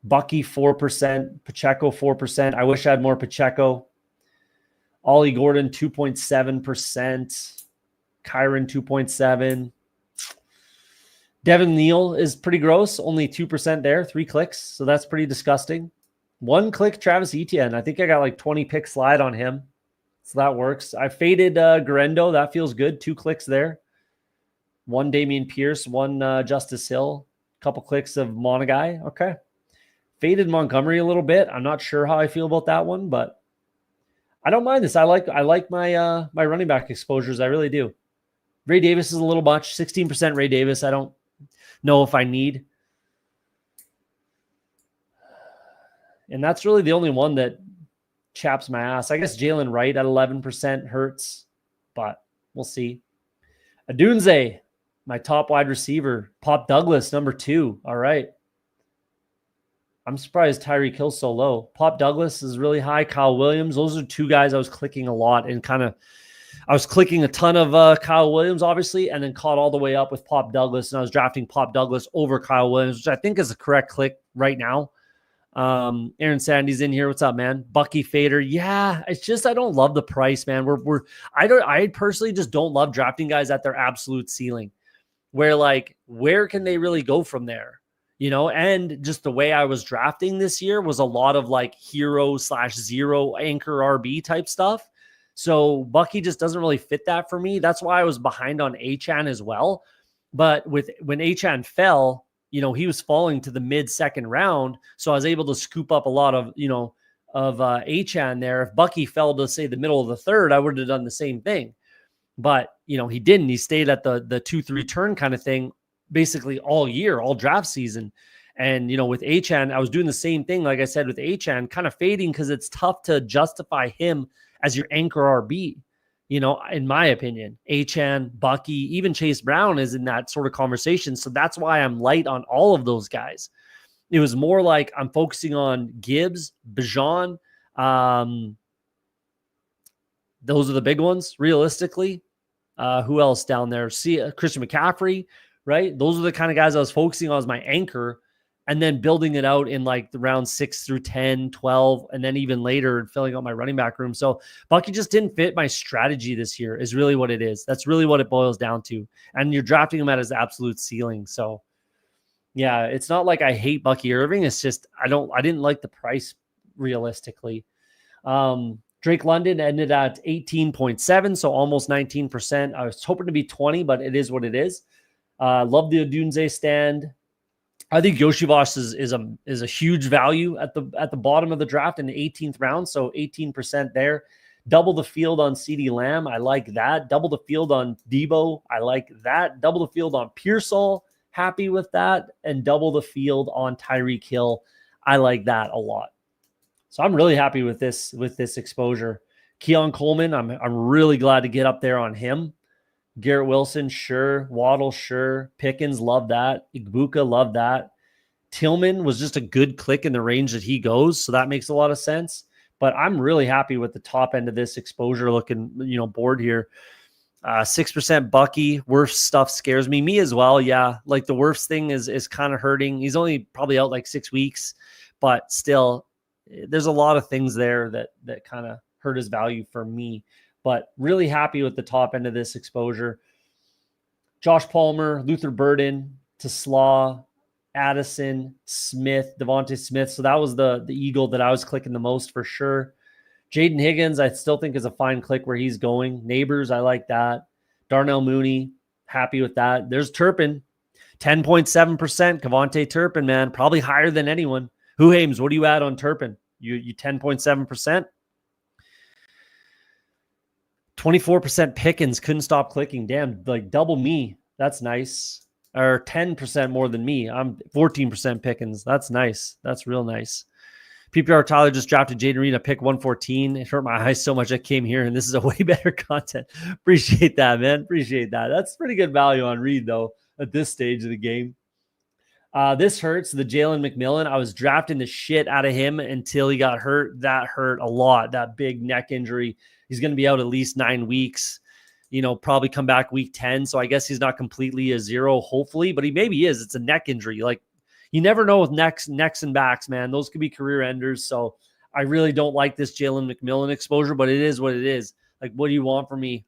Bucky, 4%. Pacheco, 4%. I wish I had more Pacheco. Ollie Gordon, 2.7%. Kyron, 2.7%. Devin Neal is pretty gross. Only 2% there. 3 clicks. So that's pretty disgusting. 1 click Travis Etienne. I think I got like 20 pick slide on him. So that works. I faded Garendo. That feels good. 2 clicks there. 1 Damian Pierce. 1 Justice Hill. Couple clicks of Monagai. Okay. Faded Montgomery a little bit. I'm not sure how I feel about that one, but I don't mind this. I like my my running back exposures. I really do. Ray Davis is a little much. 16% Ray Davis. I don't know if I need. And that's really the only one that chaps my ass. I guess Jalen Wright at 11% hurts, but we'll see. Adunze, my top wide receiver. Pop Douglas, number 2. All right. I'm surprised Tyreek Hill's so low. Pop Douglas is really high. Kyle Williams. Those are 2 guys I was clicking a lot and I was clicking a ton of Kyle Williams, obviously, and then caught all the way up with Pop Douglas. And I was drafting Pop Douglas over Kyle Williams, which I think is the correct click right now. Aaron Sandy's in here. What's up, man? Bucky Fader. Yeah, it's just I don't love the price, man. I personally just don't love drafting guys at their absolute ceiling. Where can they really go from there? And just the way I was drafting this year was a lot of like hero/0 anchor RB type stuff. So Bucky just doesn't really fit that for me. That's why I was behind on Achane as well. But when Achane fell, he was falling to the mid-second round. So I was able to scoop up a lot of Achane there. If Bucky fell to say the middle of the 3rd, I would have done the same thing. But, he didn't. He stayed at the 2-3 turn kind of thing basically all year, all draft season. And, with Achane, I was doing the same thing, like I said, with Achane, kind of fading because it's tough to justify him as your anchor RB, in my opinion. Achane, Bucky, even Chase Brown is in that sort of conversation. So that's why I'm light on all of those guys. It was more like I'm focusing on Gibbs, Bijan. Those are the big ones, realistically. Who else down there? Christian McCaffrey, right? Those are the kind of guys I was focusing on as my anchor, and then building it out in like the round 6 through 10, 12, and then even later filling out my running back room. So Bucky just didn't fit my strategy this year is really what it is. That's really what it boils down to. And you're drafting him at his absolute ceiling. So yeah, it's not like I hate Bucky Irving. It's just, I didn't like the price realistically. Drake London ended at 18.7, so almost 19%. I was hoping to be 20, but it is what it is. Love the Odunze stand. I think Yoshivas is a huge value at the bottom of the draft in the 18th round, so 18% there. Double the field on CeeDee Lamb. I like that. Double the field on Debo. I like that. Double the field on Pearsall. Happy with that. And double the field on Tyreek Hill. I like that a lot. So I'm really happy with this exposure. Keon Coleman, I'm really glad to get up there on him. Garrett Wilson, sure. Waddle, sure. Pickens, love that. Igbuka, love that. Tillman was just a good click in the range that he goes, so that makes a lot of sense. But I'm really happy with the top end of this exposure looking, board here. 6% Bucky. Wirfs stuff scares me. Me as well, yeah. Like the Wirfs thing is kind of hurting. He's only probably out like 6 weeks, but still, there's a lot of things there that kind of hurt his value for me. But really happy with the top end of this exposure. Josh Palmer, Luther Burden, Tesla, Addison, Smith, Devontae Smith. So that was the eagle that I was clicking the most for sure. Jaden Higgins, I still think is a fine click where he's going. Neighbors, I like that. Darnell Mooney, happy with that. There's Turpin, 10.7%. Kavonte Turpin, man, probably higher than anyone. Who Hames, what do you add on Turpin? You 10.7%? 24% Pickens, couldn't stop clicking. Damn, like double me. That's nice. Or 10% more than me. I'm 14% Pickens. That's nice. That's real nice. PPR Tyler just drafted Jaden Reed. I pick 114. It hurt my eyes so much I came here, and this is a way better content. Appreciate that, man. Appreciate that. That's pretty good value on Reed, though, at this stage of the game. This hurts. The Jalen McMillan. I was drafting the shit out of him until he got hurt. That hurt a lot. That big neck injury. He's going to be out at least 9 weeks. Probably come back week 10. So I guess he's not completely a zero, hopefully, but he maybe is. It's a neck injury. Like, you never know with necks and backs, man. Those could be career enders. So I really don't like this Jalen McMillan exposure, but it is what it is. Like, what do you want from me?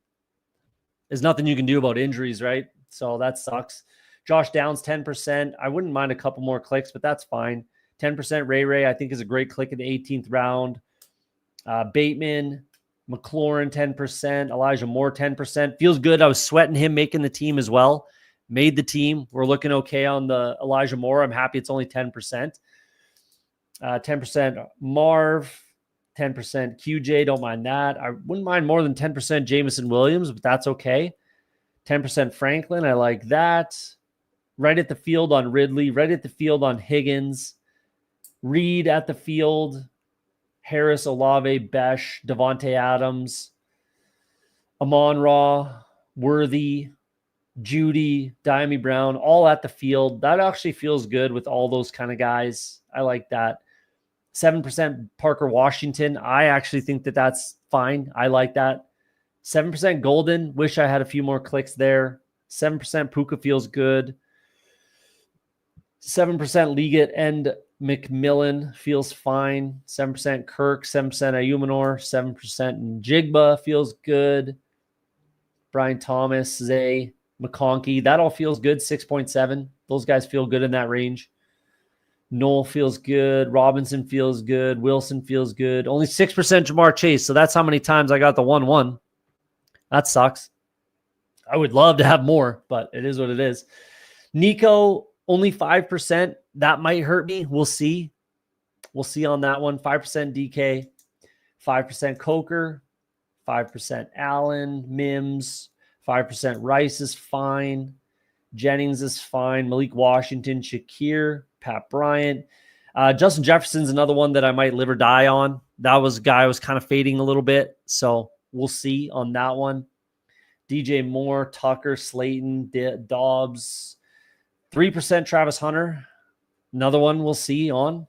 There's nothing you can do about injuries, right? So that sucks. Josh Downs, 10%. I wouldn't mind a couple more clicks, but that's fine. 10% Ray, I think, is a great click in the 18th round. Bateman, McLaurin, 10%. Elijah Moore, 10%. Feels good. I was sweating him making the team as well. Made the team. We're looking okay on the Elijah Moore. I'm happy it's only 10%. 10% Marv, 10% QJ. Don't mind that. I wouldn't mind more than 10% Jameson Williams, but that's okay. 10% Franklin. I like that. Right at the field on Ridley. Right at the field on Higgins. Reed at the field. Harris, Olave, Besh, Devontae Adams, Amon-Ra, Worthy, Judy, Diami Brown, all at the field. That actually feels good with all those kind of guys. I like that. 7% Parker Washington. I actually think that that's fine. I like that. 7% Golden. Wish I had a few more clicks there. 7% Puka feels good. 7% Liggett and McMillan feels fine. 7% Kirk, 7% Ayumanor, 7% Njigba feels good. Brian Thomas, Zay, McConkey, that all feels good. 6.7. Those guys feel good in that range. Noel feels good. Robinson feels good. Wilson feels good. Only 6% Jamar Chase. So that's how many times I got the 1-1. That sucks. I would love to have more, but it is what it is. Nico, only 5%. That might hurt me. We'll see. We'll see on that one. 5% DK, 5% Coker, 5% Allen, Mims, 5% Rice is fine. Jennings is fine. Malik Washington, Shakir, Pat Bryant. Justin Jefferson's another one that I might live or die on. That was a guy I was kind of fading a little bit. So we'll see on that one. DJ Moore, Tucker, Slayton, Dobbs. 3% Travis Hunter. Another one we'll see on.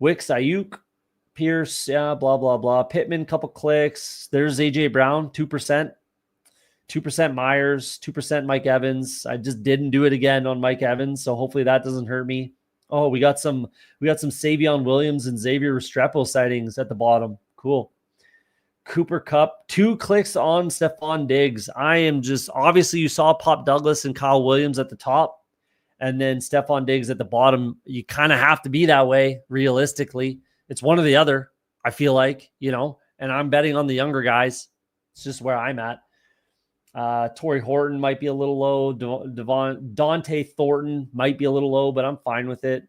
Wicks, Ayuk, Pierce, blah, blah, blah. Pittman, couple clicks. There's A.J. Brown, 2%. 2% Myers, 2% Mike Evans. I just didn't do it again on Mike Evans, so hopefully that doesn't hurt me. Oh, we got some Savion Williams and Xavier Restrepo sightings at the bottom. Cool. Cooper Kupp, 2 clicks on Stephon Diggs. I am just, obviously you saw Pop Douglas and Kyle Williams at the top, and then Stephon Diggs at the bottom. You kind of have to be that way, realistically. It's one or the other, I feel like, and I'm betting on the younger guys. It's just where I'm at. Torrey Horton might be a little low. Dante Thornton might be a little low, but I'm fine with it.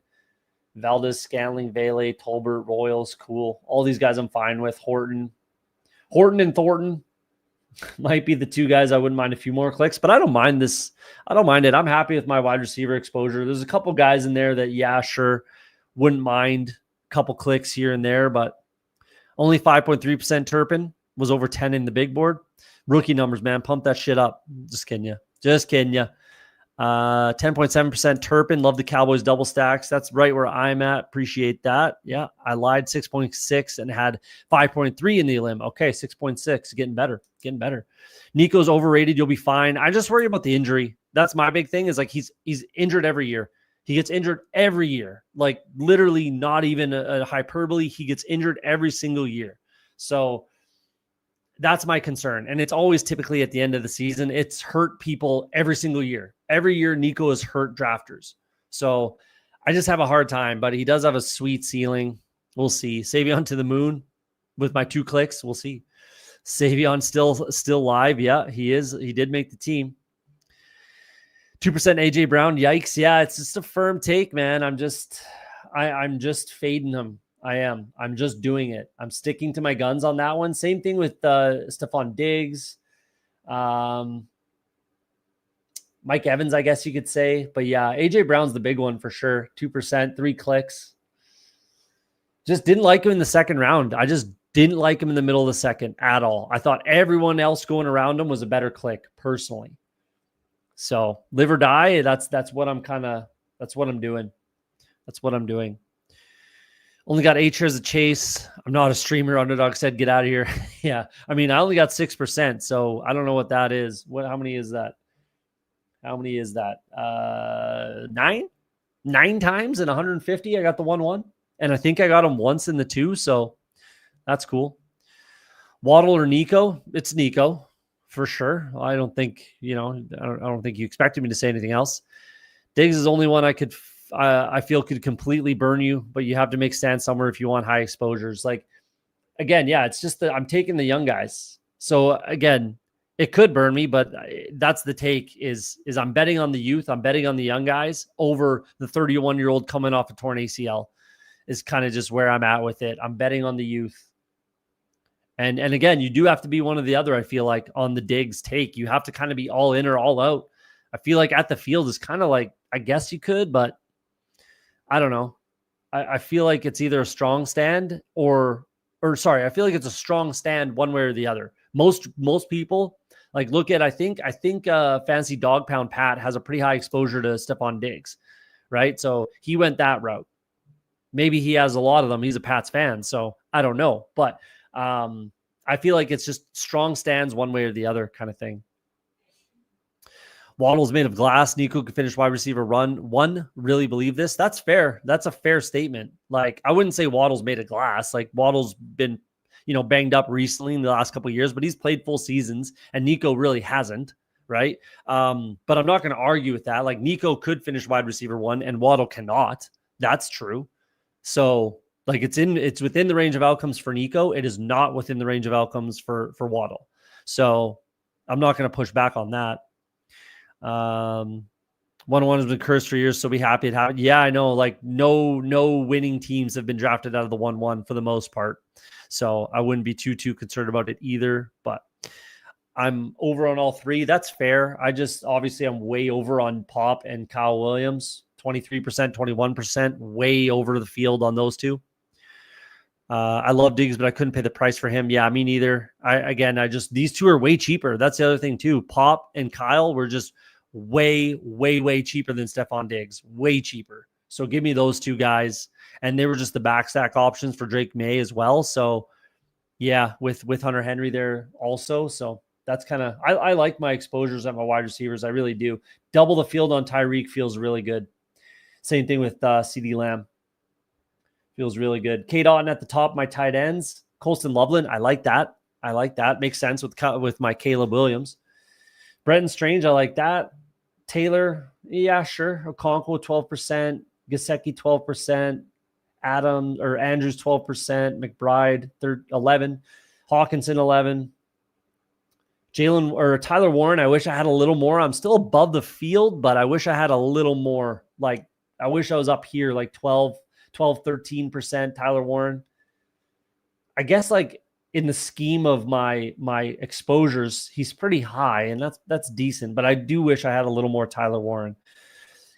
Valdez, Scanling, Vele, Tolbert, Royals, cool. All these guys I'm fine with. Horton and Thornton might be the 2 guys I wouldn't mind a few more clicks, but I don't mind this. I don't mind it. I'm happy with my wide receiver exposure. There's a couple guys in there that, yeah, sure, wouldn't mind a couple clicks here and there, but only 5.3% Turpin was over 10 in the big board. Rookie numbers, man. Pump that shit up. Just kidding you. 10.7% Turpin. Love the Cowboys double stacks. That's right where I'm at. Appreciate that. Yeah, I lied. 6.6 and had 5.3 in the elim. Okay, 6.6. Getting better. Nico's overrated. You'll be fine. I just worry about the injury. That's my big thing, is like he's injured every year. He gets injured every year. Like literally not even a hyperbole. He gets injured every single year. So that's my concern. And it's always typically at the end of the season. It's hurt people every single year. Every year, Nico has hurt drafters. So I just have a hard time, but he does have a sweet ceiling. We'll see. Savion to the moon with my 2 clicks. We'll see. Savion still live. Yeah, he is. He did make the team. 2% AJ Brown. Yikes. Yeah, it's just a firm take, man. I'm just fading him. I am. I'm just doing it. I'm sticking to my guns on that one. Same thing with Stephon Diggs. Mike Evans, I guess you could say. But yeah, AJ Brown's the big one for sure. 2%, 3 clicks. Just didn't like him in the second round. I just didn't like him in the middle of the second at all. I thought everyone else going around him was a better click personally. So live or die. That's what I'm doing. That's what I'm doing. Only got 8 shares of Chase. I'm not a streamer. Underdog said, get out of here. Yeah. I mean, I only got 6%. So I don't know what that is. How many is that? 9 times in 150. I got the 1-1. And I think I got him once in the 2. So that's cool. Waddle or Nico? It's Nico for sure. I don't think, I don't think you expected me to say anything else. Diggs is the only one I feel could completely burn you, but you have to make stand somewhere if you want high exposures. Like, again, yeah, it's just that I'm taking the young guys. So again, it could burn me, but that's the take is I'm betting on the youth. I'm betting on the young guys over the 31-year-old coming off a torn ACL is kind of just where I'm at with it. I'm betting on the youth. And again, you do have to be one or the other. I feel like on the Diggs take, you have to kind of be all in or all out. I feel like at the field is kind of like, I guess you could, but I don't know. I feel like it's either a strong stand or sorry, I feel like it's a strong stand one way or the other. Most people like look at, I think Fancy Dog Pound Pat has a pretty high exposure to Stephon Diggs, right? So he went that route. Maybe he has a lot of them. He's a Pats fan, so I don't know. But I feel like it's just strong stands one way or the other kind of thing. Waddle's made of glass. Nico could finish wide receiver one. Really believe this? That's fair. That's a fair statement. Like, I wouldn't say Waddle's made of glass. Like, Waddle's been, banged up recently in the last couple of years, but he's played full seasons, and Nico really hasn't, right? But I'm not going to argue with that. Like, Nico could finish wide receiver 1, and Waddle cannot. That's true. So, like, it's within the range of outcomes for Nico. It is not within the range of outcomes for Waddle. So, I'm not going to push back on that. 1-1 has been cursed for years, so be happy it happened. Yeah, I know. Like, no winning teams have been drafted out of the 1-1 for the most part. So I wouldn't be too concerned about it either. But I'm over on all 3. That's fair. Obviously I'm way over on Pop and Kyle Williams. 23%, 21%, way over the field on those 2. I love Diggs, but I couldn't pay the price for him. Yeah, me neither. These 2 are way cheaper. That's the other thing too. Pop and Kyle were just way cheaper than Stephon Diggs. Way cheaper. So give me those 2 guys. And they were just the backstack options for Drake May as well. So yeah, with Hunter Henry there also. So that's kind of, I like my exposures at my wide receivers. I really do. Double the field on Tyreek feels really good. Same thing with CD Lamb. Feels really good. K. Dotton at the top, my tight ends. Colston Loveland, I like that. Makes sense with my Caleb Williams. Brenton Strange, I like that. Taylor, yeah, sure. Okonkwo, 12%. Gesicki, 12%. Andrews, 12%. McBride, 11. Hawkinson, 11. Tyler Warren, I wish I had a little more. I'm still above the field, but I wish I had a little more. Like, I wish I was up here, like 12, 13%. Tyler Warren. I guess, like, in the scheme of my exposures, he's pretty high, and that's decent. But I do wish I had a little more Tyler Warren.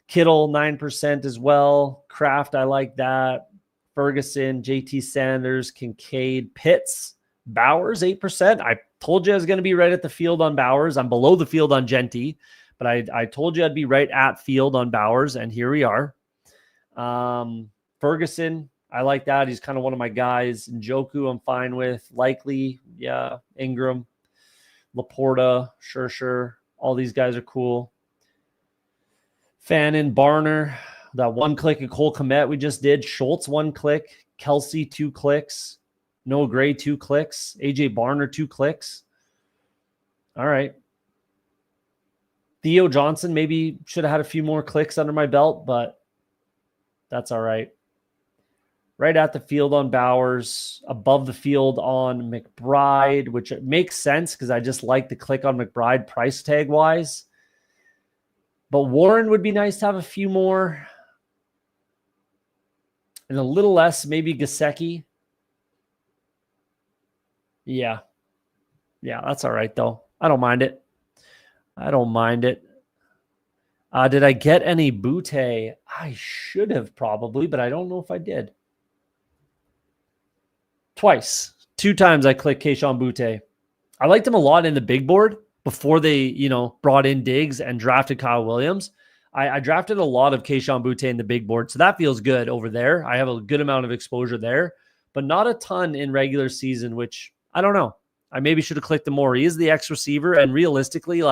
Kittle, 9% as well. Kraft, I like that. Ferguson, JT Sanders, Kincaid, Pitts, Bowers, 8%. I told you I was going to be right at the field on Bowers. I'm below the field on Genty, but I told you I'd be right at field on Bowers, and here we are. Ferguson, I like that. He's kind of one of my guys. Njoku, I'm fine with. Likely, yeah. Ingram, Laporta, sure. All these guys are cool. Fannin, Barner, that 1 click, and Cole Kmet we just did. Schultz, 1 click. Kelsey, 2 clicks. Noah Gray, 2 clicks. AJ Barner, 2 clicks. All right. Theo Johnson maybe should have had a few more clicks under my belt, but that's all right. Right at the field on Bowers, above the field on McBride, which makes sense because I just like the click on McBride price tag wise. But Warren would be nice to have a few more. And a little less, maybe Gesicki. Yeah. Yeah, that's all right, though. I don't mind it. I don't mind it. Did I get any Butte? I should have probably, but I don't know if I did. Twice. 2 times I clicked Keishon Butte. I liked him a lot in the big board before they, brought in Diggs and drafted Kyle Williams. I drafted a lot of Keishon Butte in the big board, so that feels good over there. I have a good amount of exposure there, but not a ton in regular season, which I don't know. I maybe should have clicked him more. He is the X receiver, and realistically,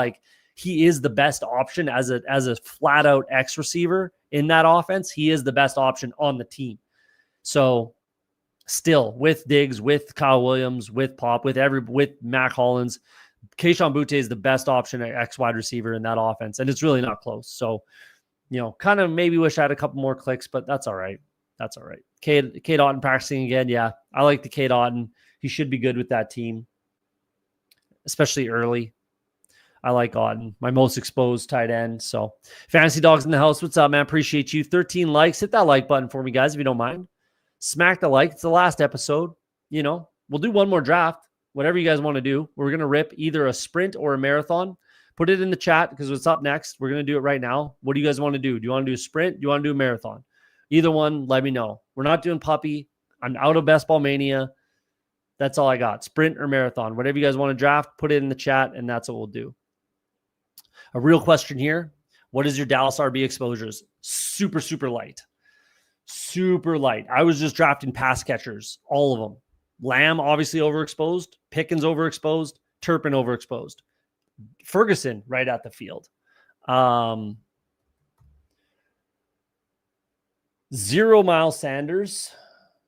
he is the best option as a flat out X receiver in that offense. He is the best option on the team. So still with Diggs, with Kyle Williams, with Pop, with Mac Hollins, Keishon Butte is the best option at X wide receiver in that offense, and it's really not close. So, kind of maybe wish I had a couple more clicks, but that's all right. That's all right. Cade Otton practicing again. Yeah, I like the Cade Otton. He should be good with that team, especially early. I like Otton, my most exposed tight end. So, Fantasy Dogs in the house, what's up, man? Appreciate you. 13 likes. Hit that like button for me, guys, if you don't mind. Smack the like. It's the last episode. We'll do one more draft. Whatever you guys want to do. We're going to rip either a sprint or a marathon. Put it in the chat because what's up next, we're going to do it right now. What do you guys want to do? Do you want to do a sprint? Do you want to do a marathon? Either one, let me know. We're not doing puppy. I'm out of Best Ball Mania. That's all I got. Sprint or marathon. Whatever you guys want to draft, put it in the chat, and that's what we'll do. A real question here. What is your Dallas RB exposures? Super, super light. Super light. I was just drafting pass catchers, all of them. Lamb, obviously overexposed. Pickens overexposed. Turpin overexposed. Ferguson right at the field. 0 Miles Sanders,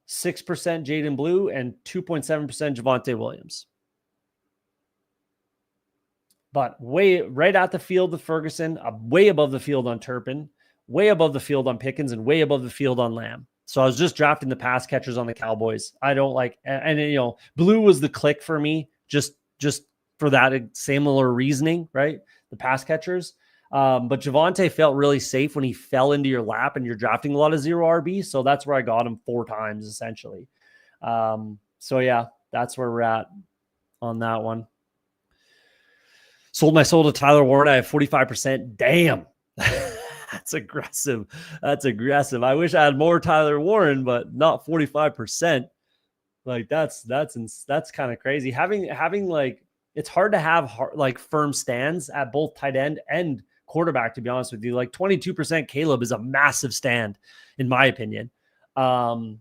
6% Jaden Blue, and 2.7% Javonte Williams. But right at the field with Ferguson, way above the field on Turpin, way above the field on Pickens, and way above the field on Lamb. So I was just drafting the pass catchers on the Cowboys. I don't like, and Blue was the click for me, just for that similar reasoning, right? The pass catchers. But Javonte felt really safe when he fell into your lap and you're drafting a lot of 0 RB. So that's where I got him 4 times essentially. So yeah, that's where we're at on that one. Sold my soul to Tyler Warren. I have 45%. Damn. That's aggressive. That's aggressive. I wish I had more Tyler Warren, but not 45%. That's kind of crazy. Having it's hard to have firm stands at both tight end and quarterback, to be honest with you. 22% Caleb is a massive stand in my opinion. And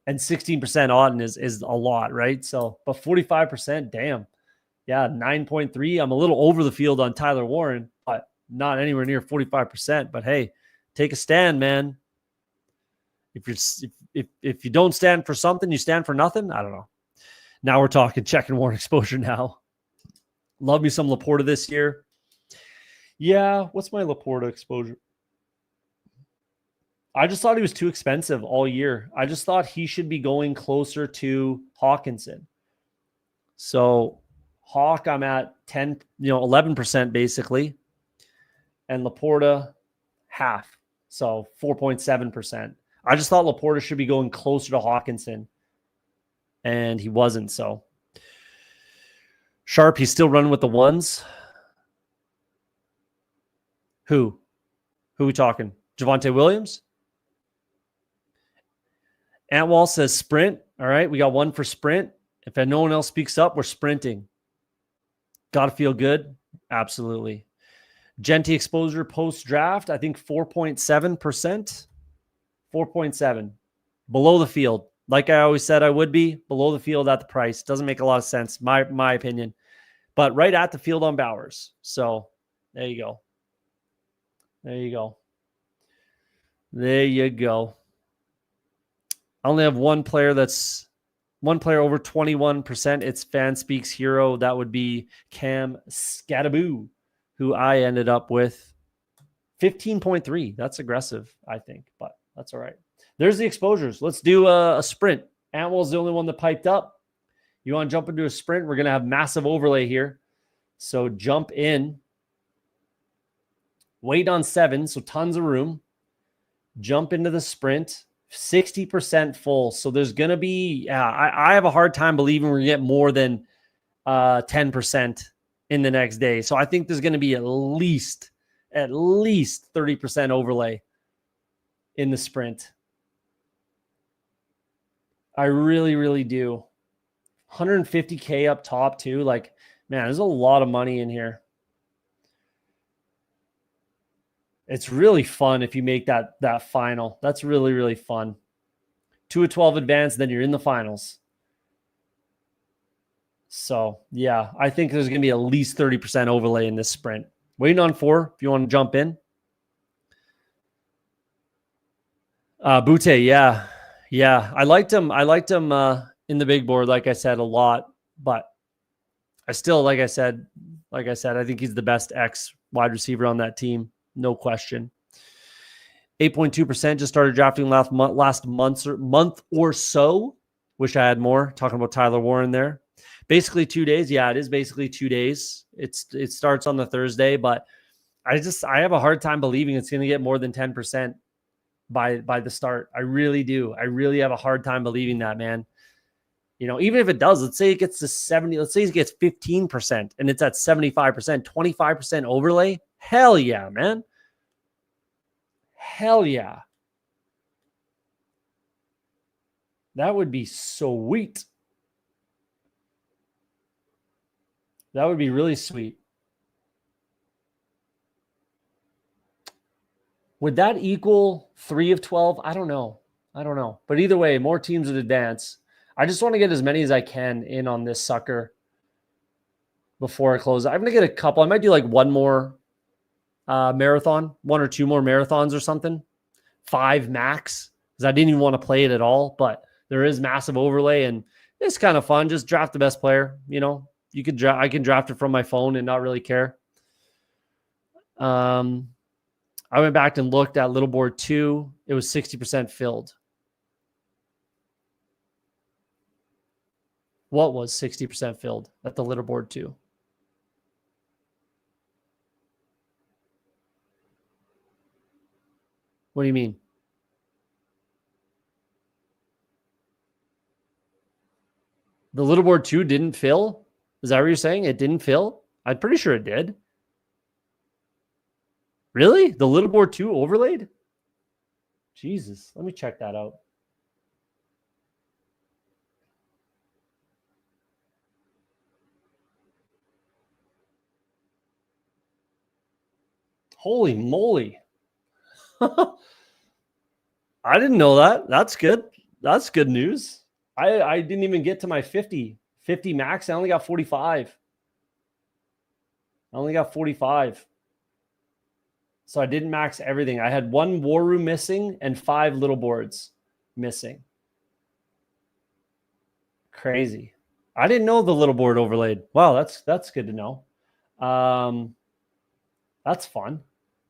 16% Auden is a lot, right? So, but 45%, damn. Yeah, 9.3. I'm a little over the field on Tyler Warren, but not anywhere near 45%. But hey, take a stand, man. If you don't stand for something, you stand for nothing. I don't know. Now we're talking check and warrant exposure now. Love me some Laporta this year. Yeah, what's my Laporta exposure? I just thought he was too expensive all year. I just thought he should be going closer to Hawkinson. So Hawk, I'm at 11% basically. And Laporta, half. So 4.7%. I just thought Laporta should be going closer to Hawkinson. And he wasn't, so. Sharp, he's still running with the ones. Who are we talking? Javonte Williams? Antwall says sprint. All right, we got one for sprint. If no one else speaks up, we're sprinting. Got to feel good? Absolutely. Genti exposure post-draft, I think 4.7%. 4.7. Below the field. Like I always said I would be, below the field at the price. Doesn't make a lot of sense, my opinion. But right at the field on Bowers. So there you go. There you go. There you go. I only have one player that's One player over 21%. It's Fan Speaks Hero. That would be Cam Scattaboo, who I ended up with 15.3. That's aggressive, I think, but that's all right. There's the exposures. Let's do a sprint. Antwell's the only one that piped up. You want to jump into a sprint? We're going to have massive overlay here. So jump in. Wait on 7, so tons of room. Jump into the sprint. 60% full. So there's going to be, I have a hard time believing we're going to get more than 10% in the next day. So I think there's going to be at least 30% overlay in the sprint. I really, really do. 150K up top too. Like, man, there's a lot of money in here. It's really fun if you make that final. That's really, really fun. 2 of 12 advance, then you're in the finals. So, yeah, I think there's going to be at least 30% overlay in this sprint. Waiting on 4 if you want to jump in. Butte, yeah. Yeah, I liked him in the big board, like I said, a lot. But I still, like I said, I think he's the best X wide receiver on that team. No question. 8.2% just started drafting last month or so. Wish I had more. Talking about Tyler Warren there. Basically 2 days. Yeah, it is basically 2 days. It starts on the Thursday, but I have a hard time believing it's going to get more than 10% by the start. I really do. I really have a hard time believing that, man. You know, even if it does, let's say it gets to 70, let's say it gets 15% and it's at 75%, 25% overlay. Hell yeah, man. Hell yeah. That would be sweet. That would be really sweet. Would that equal 3 of 12? I don't know. But either way, more teams would advance. I just want to get as many as I can in on this sucker before I close. I'm going to get a couple. I might do like one more marathon, 1 or 2 more marathons or something. 5 max, because I didn't even want to play it at all. But there is massive overlay, and it's kind of fun. Just draft the best player. You know, I can draft it from my phone and not really care. I went back and looked at Little Board 2. It was 60% filled. What was 60% filled at the Little Board 2? What do you mean? The Little Board 2 didn't fill? Is that what you're saying? It didn't fill? I'm pretty sure it did. Really? The Little Board 2 overlaid? Jesus, let me check that out. Holy moly. I didn't know that. That's good. That's good news. I didn't even get to my 50 max. I only got 45. So I didn't max everything. I had 1 War Room missing and 5 Little Boards missing. Crazy. I didn't know the Little Board overlaid. Wow, that's good to know. That's fun.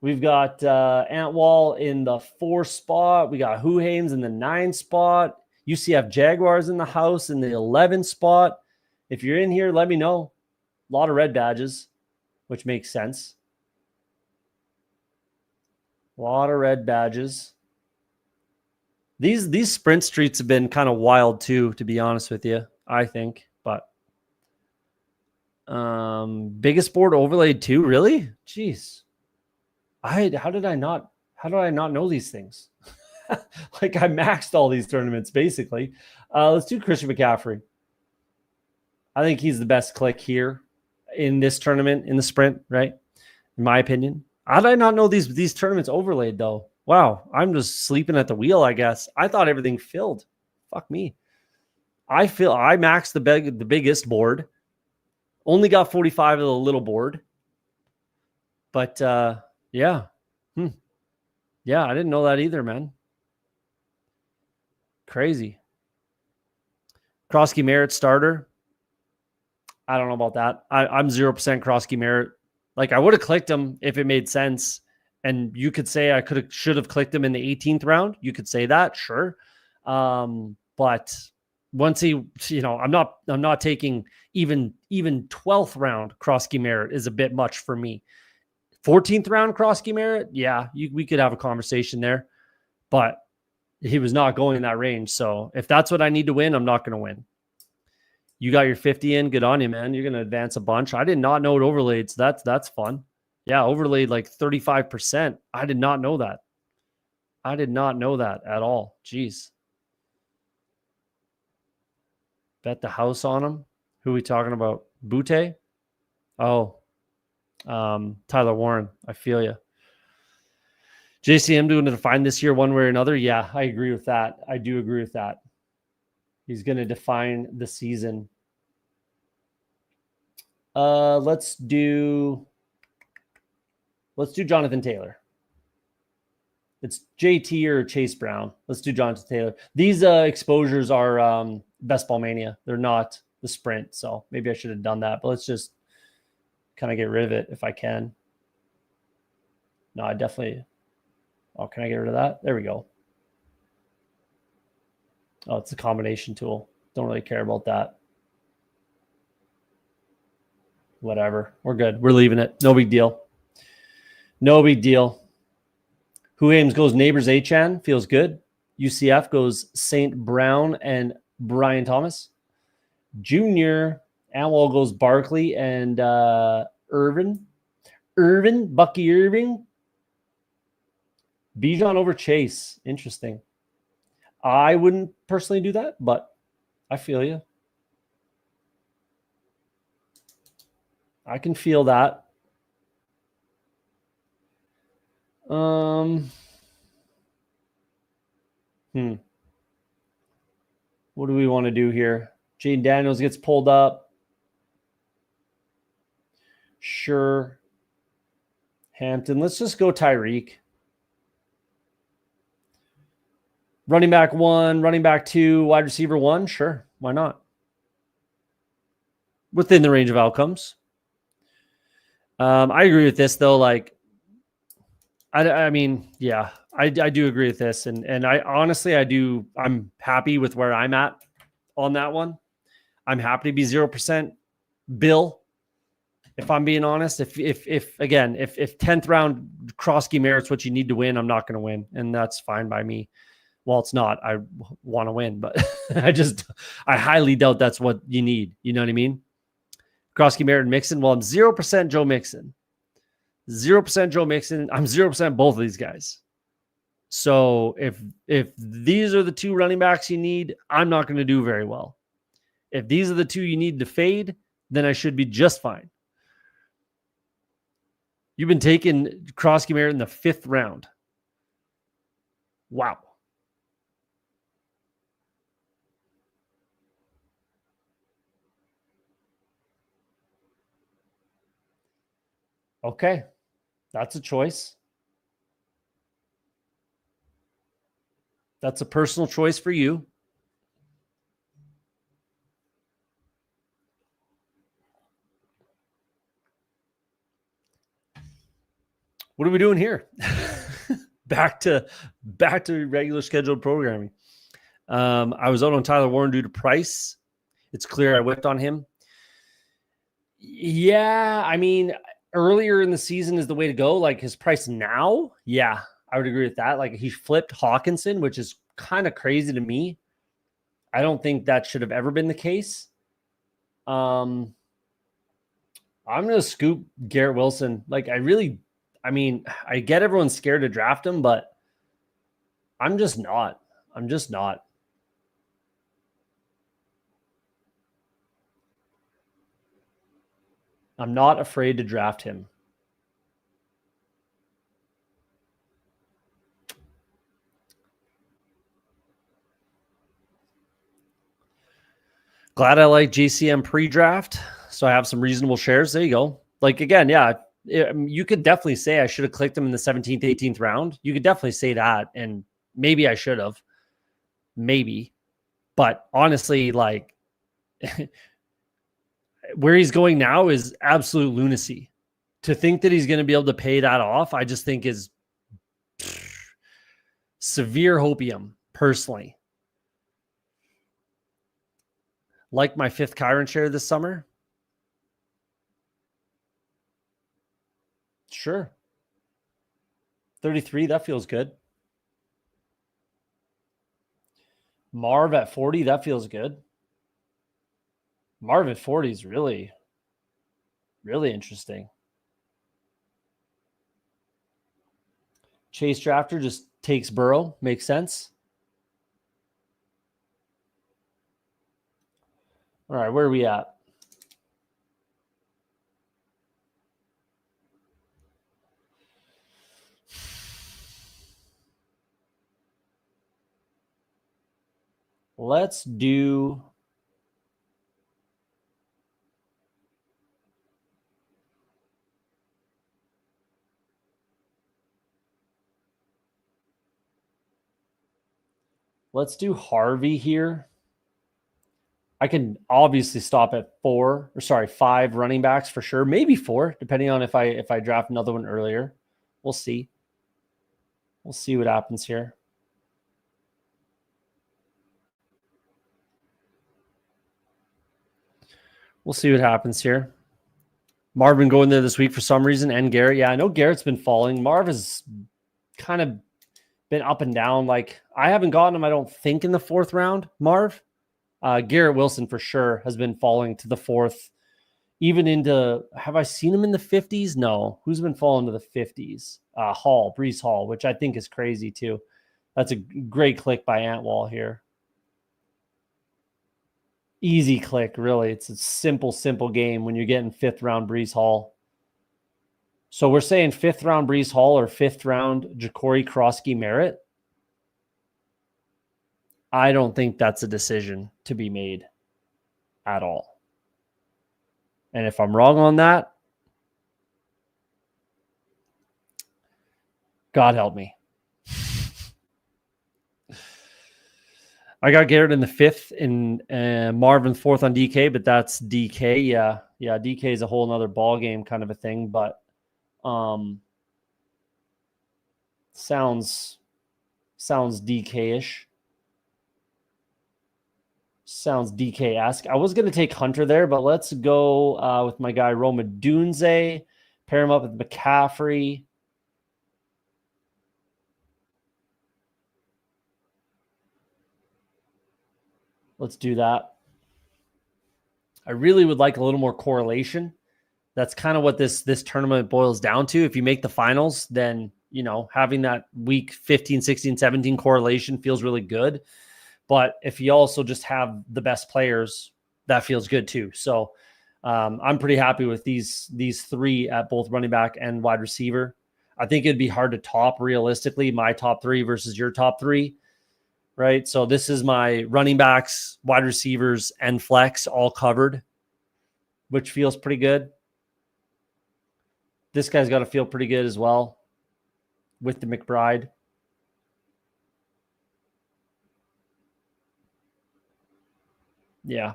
We've got Antwall in the 4 spot. We got Huhames in the 9 spot. UCF Jaguars in the house in the 11 spot. If you're in here, let me know. A lot of red badges, which makes sense. A lot of red badges. These sprint streets have been kind of wild too, to be honest with you, I think. But biggest board overlaid too, really? Jeez. How did I not know these things? Like I maxed all these tournaments basically. Let's do Christian McCaffrey. I think he's the best click here in this tournament in the sprint, right? In my opinion. How did I not know these tournaments overlaid though? Wow, I'm just sleeping at the wheel, I guess. I thought everything filled. Fuck me. I maxed the biggest board. Only got 45 of the little board. But yeah. Yeah, I didn't know that either, man. Crazy. Krosky Merritt starter. I don't know about that. I'm 0% Krosky Merritt. Like, I would have clicked him if it made sense. And you could say I should have clicked him in the 18th round. You could say that, sure. But once he, I'm not taking even 12th round Krosky Merritt is a bit much for me. 14th round Krosky Merritt, yeah, we could have a conversation there. But he was not going in that range. So if that's what I need to win, I'm not going to win. You got your 50 in. Good on you, man. You're going to advance a bunch. I did not know it overlaid. So that's fun. Yeah, overlaid like 35%. I did not know that. I did not know that at all. Jeez. Bet the house on him. Who are we talking about? Butte? Oh, Tyler Warren. I feel you. JCM doing to define this year one way or another. Yeah, I agree with that. I do agree with that. He's going to define the season. Let's do Jonathan Taylor. It's JT or Chase Brown. Let's do Jonathan Taylor. These exposures are Best Ball Mania. They're not the sprint, so maybe I should have done that. But let's just kind of get rid of it if I can. No, I definitely... Oh, can I get rid of that? There we go. Oh, it's a combination tool. Don't really care about that. Whatever. We're good. We're leaving it. No big deal. No big deal. Who Ames goes Neighbors Achan. Feels good. UCF goes St. Brown and Brian Thomas. Junior Amwell goes Barkley and Irvin. Bucky Irving. Bijan over Chase. Interesting. I wouldn't personally do that, but I feel you. I can feel that. What do we want to do here? Jane Daniels gets pulled up. Sure. Hampton. Let's just go Tyreek. Running back 1, running back 2, wide receiver 1. Sure. Why not? Within the range of outcomes. I agree with this though. Like, I mean, yeah, I do agree with this. And I honestly, I'm happy with where I'm at on that one. I'm happy to be 0% Bill. If I'm being honest, if 10th round Krosky Merritt's what you need to win, I'm not going to win. And that's fine by me. Well, it's not. I want to win, but I highly doubt that's what you need. You know what I mean? Krosky Merritt and Mixon. Well, I'm 0% Joe Mixon. 0% Joe Mixon. I'm 0% both of these guys. So if these are the two running backs you need, I'm not going to do very well. If these are the two you need to fade, then I should be just fine. You've been taking Krosky Merritt in the 5th round. Wow. Okay. That's a choice. That's a personal choice for you. What are we doing here? back to regular scheduled programming. I was out on Tyler Warren due to price. It's clear I whipped on him. Yeah, I mean, earlier in the season is the way to go. Like his price now, yeah, I would agree with that. Like he flipped Hawkinson, which is kind of crazy to me. I don't think that should have ever been the case. I'm going to scoop Garrett Wilson. Like I get everyone's scared to draft him, but I'm just not. I'm not afraid to draft him. Glad I like JCM pre-draft, so I have some reasonable shares. There you go. Like, again, yeah, you could definitely say I should have clicked him in the 17th, 18th round. You could definitely say that, and maybe I should have. Maybe. But honestly, like, where he's going now is absolute lunacy. To think that he's going to be able to pay that off, I just think is severe hopium, personally. Like my 5th Chiron share this summer? Sure. 33, that feels good. Marv at 40, that feels good. Marv at 40 is really, really interesting. Chase Drafter just takes Burrow. Makes sense. All right, where are we at? Let's do Harvey here. I can obviously stop at 5 running backs for sure, maybe 4, depending on if I draft another one earlier. We'll see. We'll see what happens here. We'll see what happens here. Marvin going there this week for some reason, and Garrett. Yeah, I know Garrett's been falling. Marv has kind of been up and down. Like, I haven't gotten him, I don't think, in the 4th round, Marv. Garrett Wilson for sure has been falling to the 4th, even into, have I seen him in the 50s? No. Who's been falling to the 50s? Brees Hall, which I think is crazy too. That's a great click by Antwall here. Easy click, really. It's a simple game when you're getting 5th round Brees Hall. So we're saying 5th round Brees Hall or 5th round Ja'Cory Krosky Merritt. I don't think that's a decision to be made at all. And if I'm wrong on that, God help me. I got Garrett in the 5th and Marvin 4th on DK, but that's DK. Yeah, DK is a whole nother ball game kind of a thing, but sounds DK-ish. Sounds DK-esque. I was going to take Hunter there, but let's go with my guy Roma Dunze. Pair him up with McCaffrey. Let's do that. I really would like a little more correlation. That's kind of what this tournament boils down to. If you make the finals, then, having that week 15, 16, 17 correlation feels really good. But if you also just have the best players, that feels good too. So I'm pretty happy with these 3 at both running back and wide receiver. I think it'd be hard to top realistically my top 3 versus your top 3, right? So this is my running backs, wide receivers, and flex all covered, which feels pretty good. This guy's got to feel pretty good as well with the McBride. Yeah.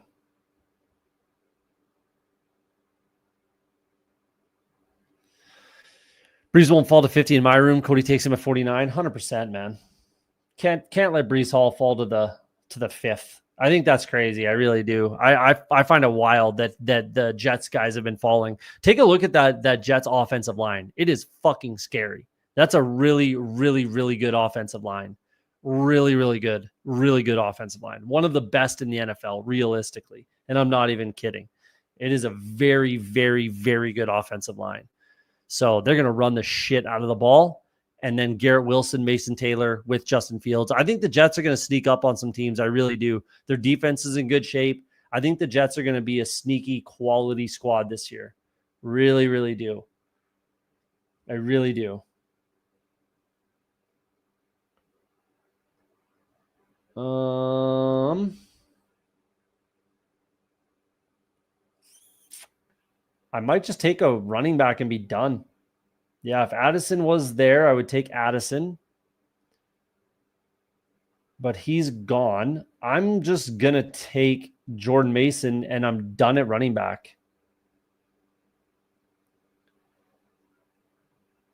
Brees won't fall to 50 in my room. Cody takes him at 49. 100%, man. Can't let Brees Hall fall to the 5th. I think that's crazy. I really do. I find it wild that the Jets guys have been falling. Take a look at that Jets offensive line. It is fucking scary. That's a really, really, really good offensive line. Really, really good offensive line. One of the best in the NFL, realistically. And I'm not even kidding. It is a very, very, very good offensive line. So they're going to run the shit out of the ball. And then Garrett Wilson, Mason Taylor with Justin Fields. I think the Jets are going to sneak up on some teams. I really do. Their defense is in good shape. I think the Jets are going to be a sneaky quality squad this year. Really, really do. I really do. I might just take a running back and be done. Yeah, if Addison was there, I would take Addison. But he's gone. I'm just going to take Jordan Mason, and I'm done at running back.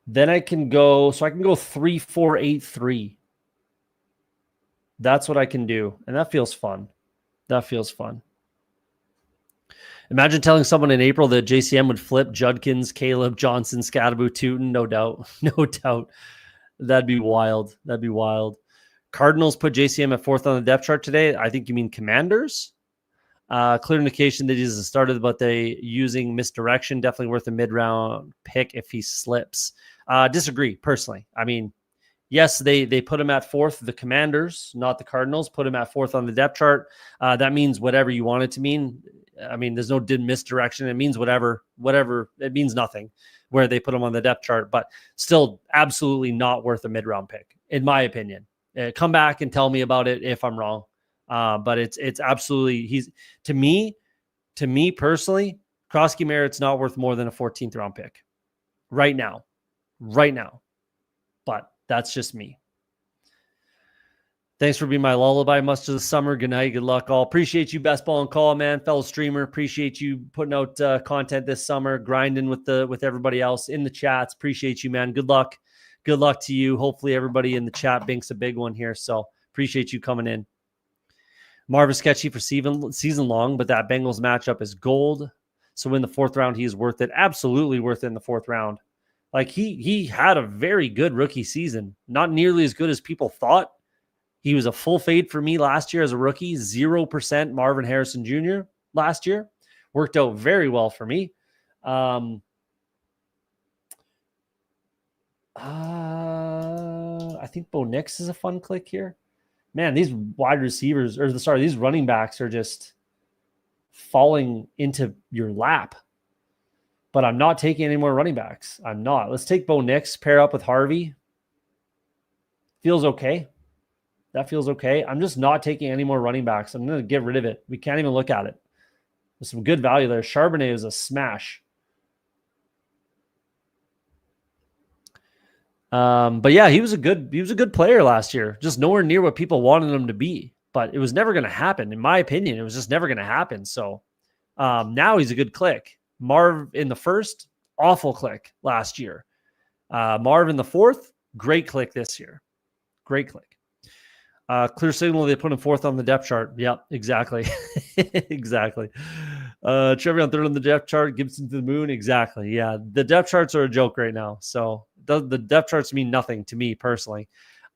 Then I can go 3-4-8-3. That's what I can do. And that feels fun. Imagine telling someone in April that JCM would flip Judkins, Caleb, Johnson, Scadaboo, Tootin. No doubt. No doubt. That'd be wild. Cardinals put JCM at 4th on the depth chart today. I think you mean Commanders. Clear indication that he's started, but they using misdirection. Definitely worth a mid-round pick if he slips. Disagree, personally. I mean, yes, they put him at 4th. The Commanders, not the Cardinals, put him at 4th on the depth chart. That means whatever you want it to mean. I mean, there's no misdirection. It means whatever. It means nothing where they put him on the depth chart, but still absolutely not worth a mid-round pick, in my opinion. Come back and tell me about it if I'm wrong. But it's absolutely, he's to me personally, Krosky Merritt's not worth more than a 14th round pick right now. But that's just me. Thanks for being my lullaby much of the summer. Good night. Good luck all. Appreciate you, Best Ball and Call, man. Fellow streamer. Appreciate you putting out content this summer, grinding with everybody else in the chats. Appreciate you, man. Good luck. Good luck to you. Hopefully everybody in the chat binks a big one here. So appreciate you coming in. Marv is sketchy for season long, but that Bengals matchup is gold. So in the 4th round, he is worth it. Absolutely worth it in the 4th round. Like he had a very good rookie season. Not nearly as good as people thought. He was a full fade for me last year as a rookie. 0% Marvin Harrison Jr. last year. Worked out very well for me. I think Bo Nix is a fun click here. Man, these wide receivers, these running backs are just falling into your lap. But I'm not taking any more running backs. I'm not. Let's take Bo Nix, pair up with Harvey. Feels okay. That feels okay. I'm just not taking any more running backs. I'm going to get rid of it. We can't even look at it. There's some good value there. Charbonnet is a smash. But yeah, he was a good player last year. Just nowhere near what people wanted him to be. But it was never going to happen. In my opinion, it was just never going to happen. So now he's a good click. Marv in the 1st, awful click last year. Marv in the 4th, great click this year. Great click. Clear signal, they put him 4th on the depth chart. Yep, exactly. Exactly. Trevor on 3rd on the depth chart, Gibson to the moon. Exactly. Yeah, the depth charts are a joke right now. So the depth charts mean nothing to me personally.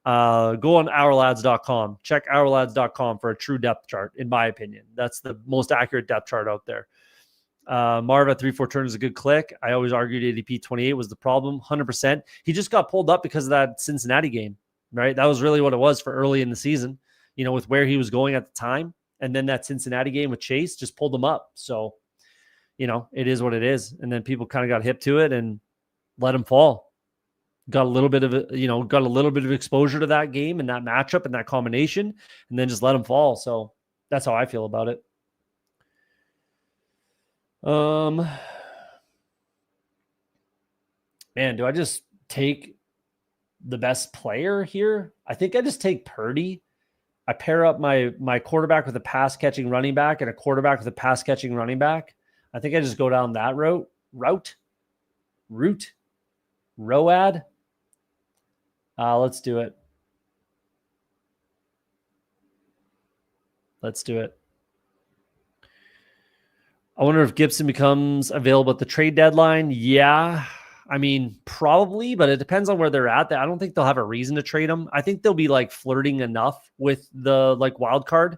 Go on ourlads.com. Check ourlads.com for a true depth chart, in my opinion. That's the most accurate depth chart out there. Marv at 3-4 turn is a good click. I always argued ADP 28 was the problem. 100%. He just got pulled up because of that Cincinnati game. Right. That was really what it was for early in the season, with where he was going at the time. And then that Cincinnati game with Chase just pulled him up. So, it is what it is. And then people kind of got hip to it and let him fall. Got a little bit of exposure to that game and that matchup and that combination, and then just let him fall. So that's how I feel about it. Man, do I just take the best player here? I think I just take Purdy. I pair up my quarterback with a pass catching running back and a quarterback with a pass catching running back. I think I just go down that route. Road. Let's do it. I wonder if Gibson becomes available at the trade deadline. Yeah. I mean, probably, but it depends on where they're at. I don't think they'll have a reason to trade him. I think they'll be like flirting enough with the wild card.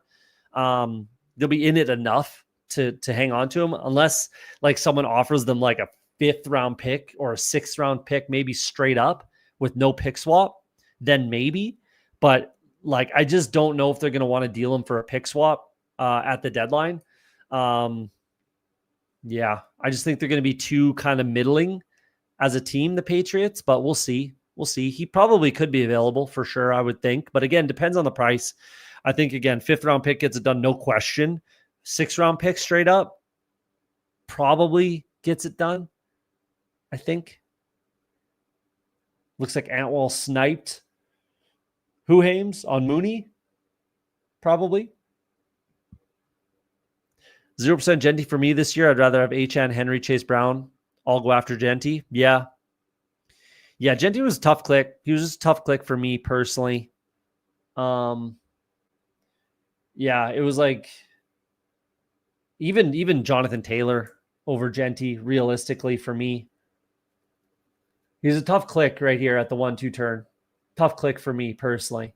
They'll be in it enough to hang on to him, unless like someone offers them like a 5th round pick or a 6th round pick, maybe straight up with no pick swap, then maybe. But like, I just don't know if they're going to want to deal him for a pick swap at the deadline. Yeah, I just think they're going to be too kind of middling as a team, the Patriots, but we'll see. He probably could be available for sure, I would think. But again, depends on the price. I think, again, 5th round pick gets it done, no question. 6th round pick straight up probably gets it done, I think. Looks like Antwall sniped Huhames on Mooney, probably. 0% Genty for me this year. I'd rather have Achan, Henry, Chase Brown. I'll go after Genty. Yeah. Yeah, Genty was a tough click. He was just a tough click for me personally. Yeah, it was like even Jonathan Taylor over Genty, realistically, for me. He's a tough click right here at the 1-2 turn. Tough click for me personally.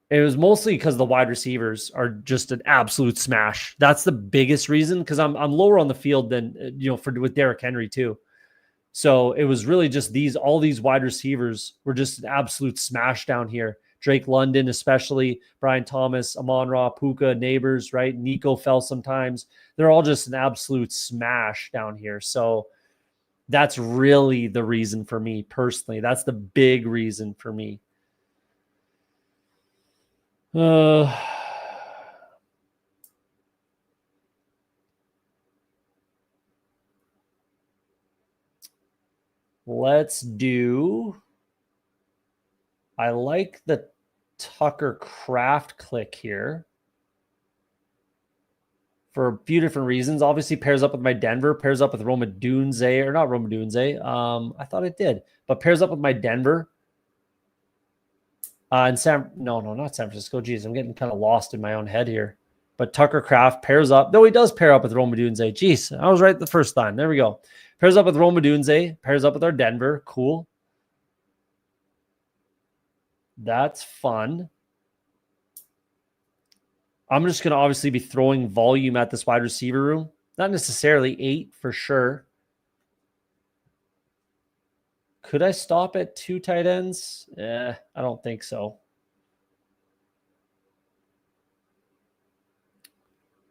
It was mostly because the wide receivers are just an absolute smash. That's the biggest reason, because I'm lower on the field than with Derrick Henry too. So it was really just all these wide receivers were just an absolute smash down here. Drake London, especially Brian Thomas, Amon-Ra, Puka, Neighbors, right? Nico fell sometimes. They're all just an absolute smash down here. So that's really the reason for me personally. That's the big reason for me. Let's do. I like the Tucker Craft click here for a few different reasons. Obviously, pairs up with my Denver, pairs up with Roma Dunze, or not Roma Dunze. I thought it did, but pairs up with my Denver. And not San Francisco. Geez, I'm getting kind of lost in my own head here. But Tucker Craft pairs up. No, he does pair up with Roma Dunze. Jeez, I was right the first time. There we go. Pairs up with Roma Dunze. Pairs up with our Denver. Cool. That's fun. I'm just going to obviously be throwing volume at this wide receiver room. Not necessarily 8 for sure. Could I stop at 2 tight ends? I don't think so.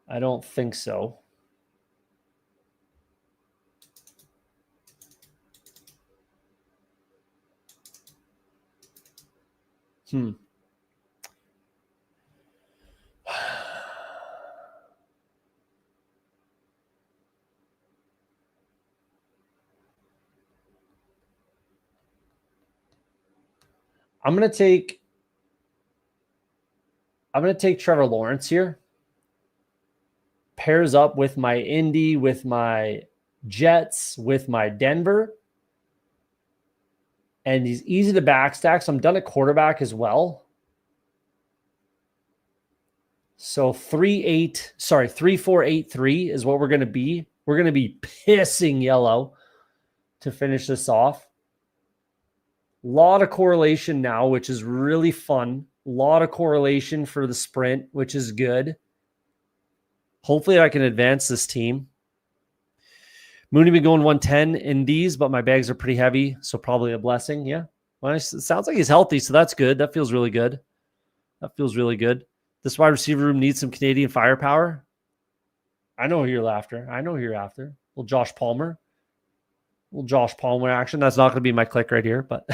I don't think so. I'm going to take Trevor Lawrence here. Pairs up with my Indy, with my Jets, with my Denver. And he's easy to backstack, so I'm done at quarterback as well. So 3-4-8-3 is what we're going to be. We're going to be pissing yellow to finish this off. A lot of correlation now, which is really fun. A lot of correlation for the sprint, which is good. Hopefully I can advance this team. Mooney been going 110 in these, but my bags are pretty heavy, so probably a blessing. Yeah. Well, it sounds like he's healthy, so that's good. That feels really good. This wide receiver room needs some Canadian firepower. I know who you're after. Well, Josh Palmer. Action. That's not going to be my click right here, but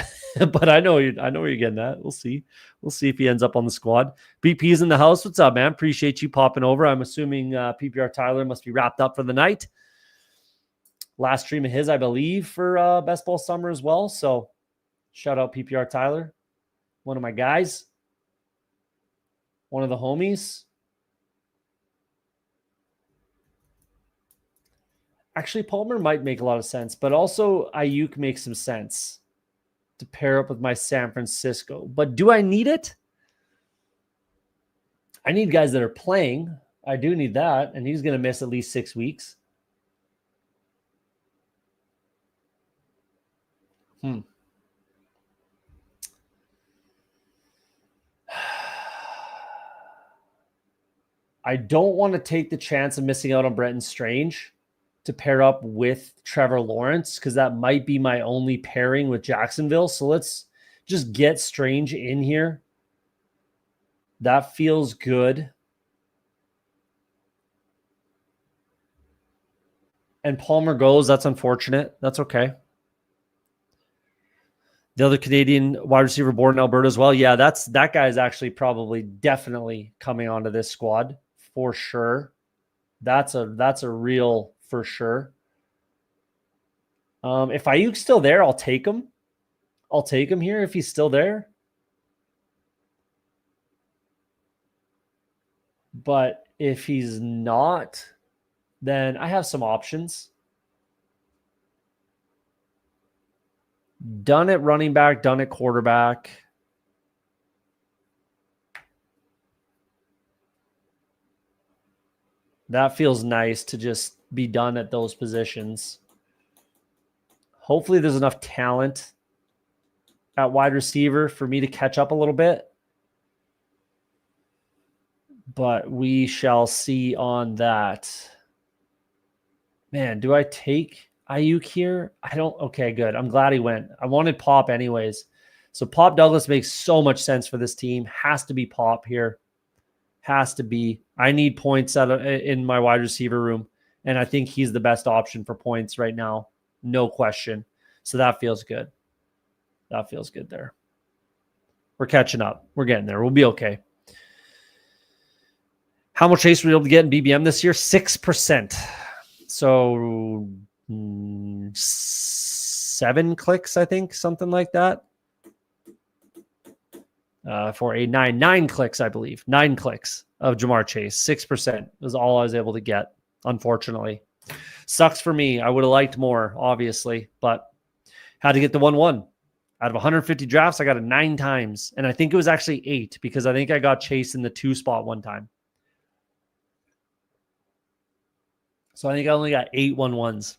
but I know where you're getting at. We'll see if he ends up on the squad. BP's in the house. What's up, man? Appreciate you popping over. I'm assuming PPR Tyler must be wrapped up for the night. Last stream of his, I believe, for Best Ball Summer as well. So shout out PPR Tyler, one of my guys, one of the homies. Actually, Palmer might make a lot of sense, but also Ayuk makes some sense to pair up with my San Francisco. But do I need it? I need guys that are playing. I do need that, and he's going to miss at least 6 weeks. I don't want to take the chance of missing out on Brenton Strange to pair up with Trevor Lawrence, because that might be my only pairing with Jacksonville. So let's just get Strange in here. That feels good. And Palmer goes. That's unfortunate. That's okay. The other Canadian wide receiver born in Alberta as well. Yeah, that guy is actually probably definitely coming onto this squad for sure. That's a real for sure. If Ayuk's still there, I'll take him. I'll take him here if he's still there. But If he's not, then I have some options. Done at running back, done at quarterback. That feels nice to just be done at those positions. Hopefully there's enough talent at wide receiver for me to catch up a little bit. But we shall see on that. Man, do I take Ayuk here? I don't. Okay, good. I'm glad he went. I wanted Pop anyways. So Pop Douglas makes so much sense for this team. Has to be Pop here. Has to be. I need points in my wide receiver room, and I think he's the best option for points right now. No question. So that feels good. That feels good there. We're catching up. We're getting there. We'll be okay. How much chase were you able to get in BBM this year? 6%. So 7 clicks, I think, something like that. For a 9 clicks, I believe. 9 clicks of Jamar Chase. 6% was all I was able to get, unfortunately. Sucks for me. I would have liked more, obviously, but had to get the 1-1. Out of 150 drafts, I got it 9 times. And I think it was actually 8 because I think I got Chase in the 2 spot one time. So I think I only got 8 1-1s.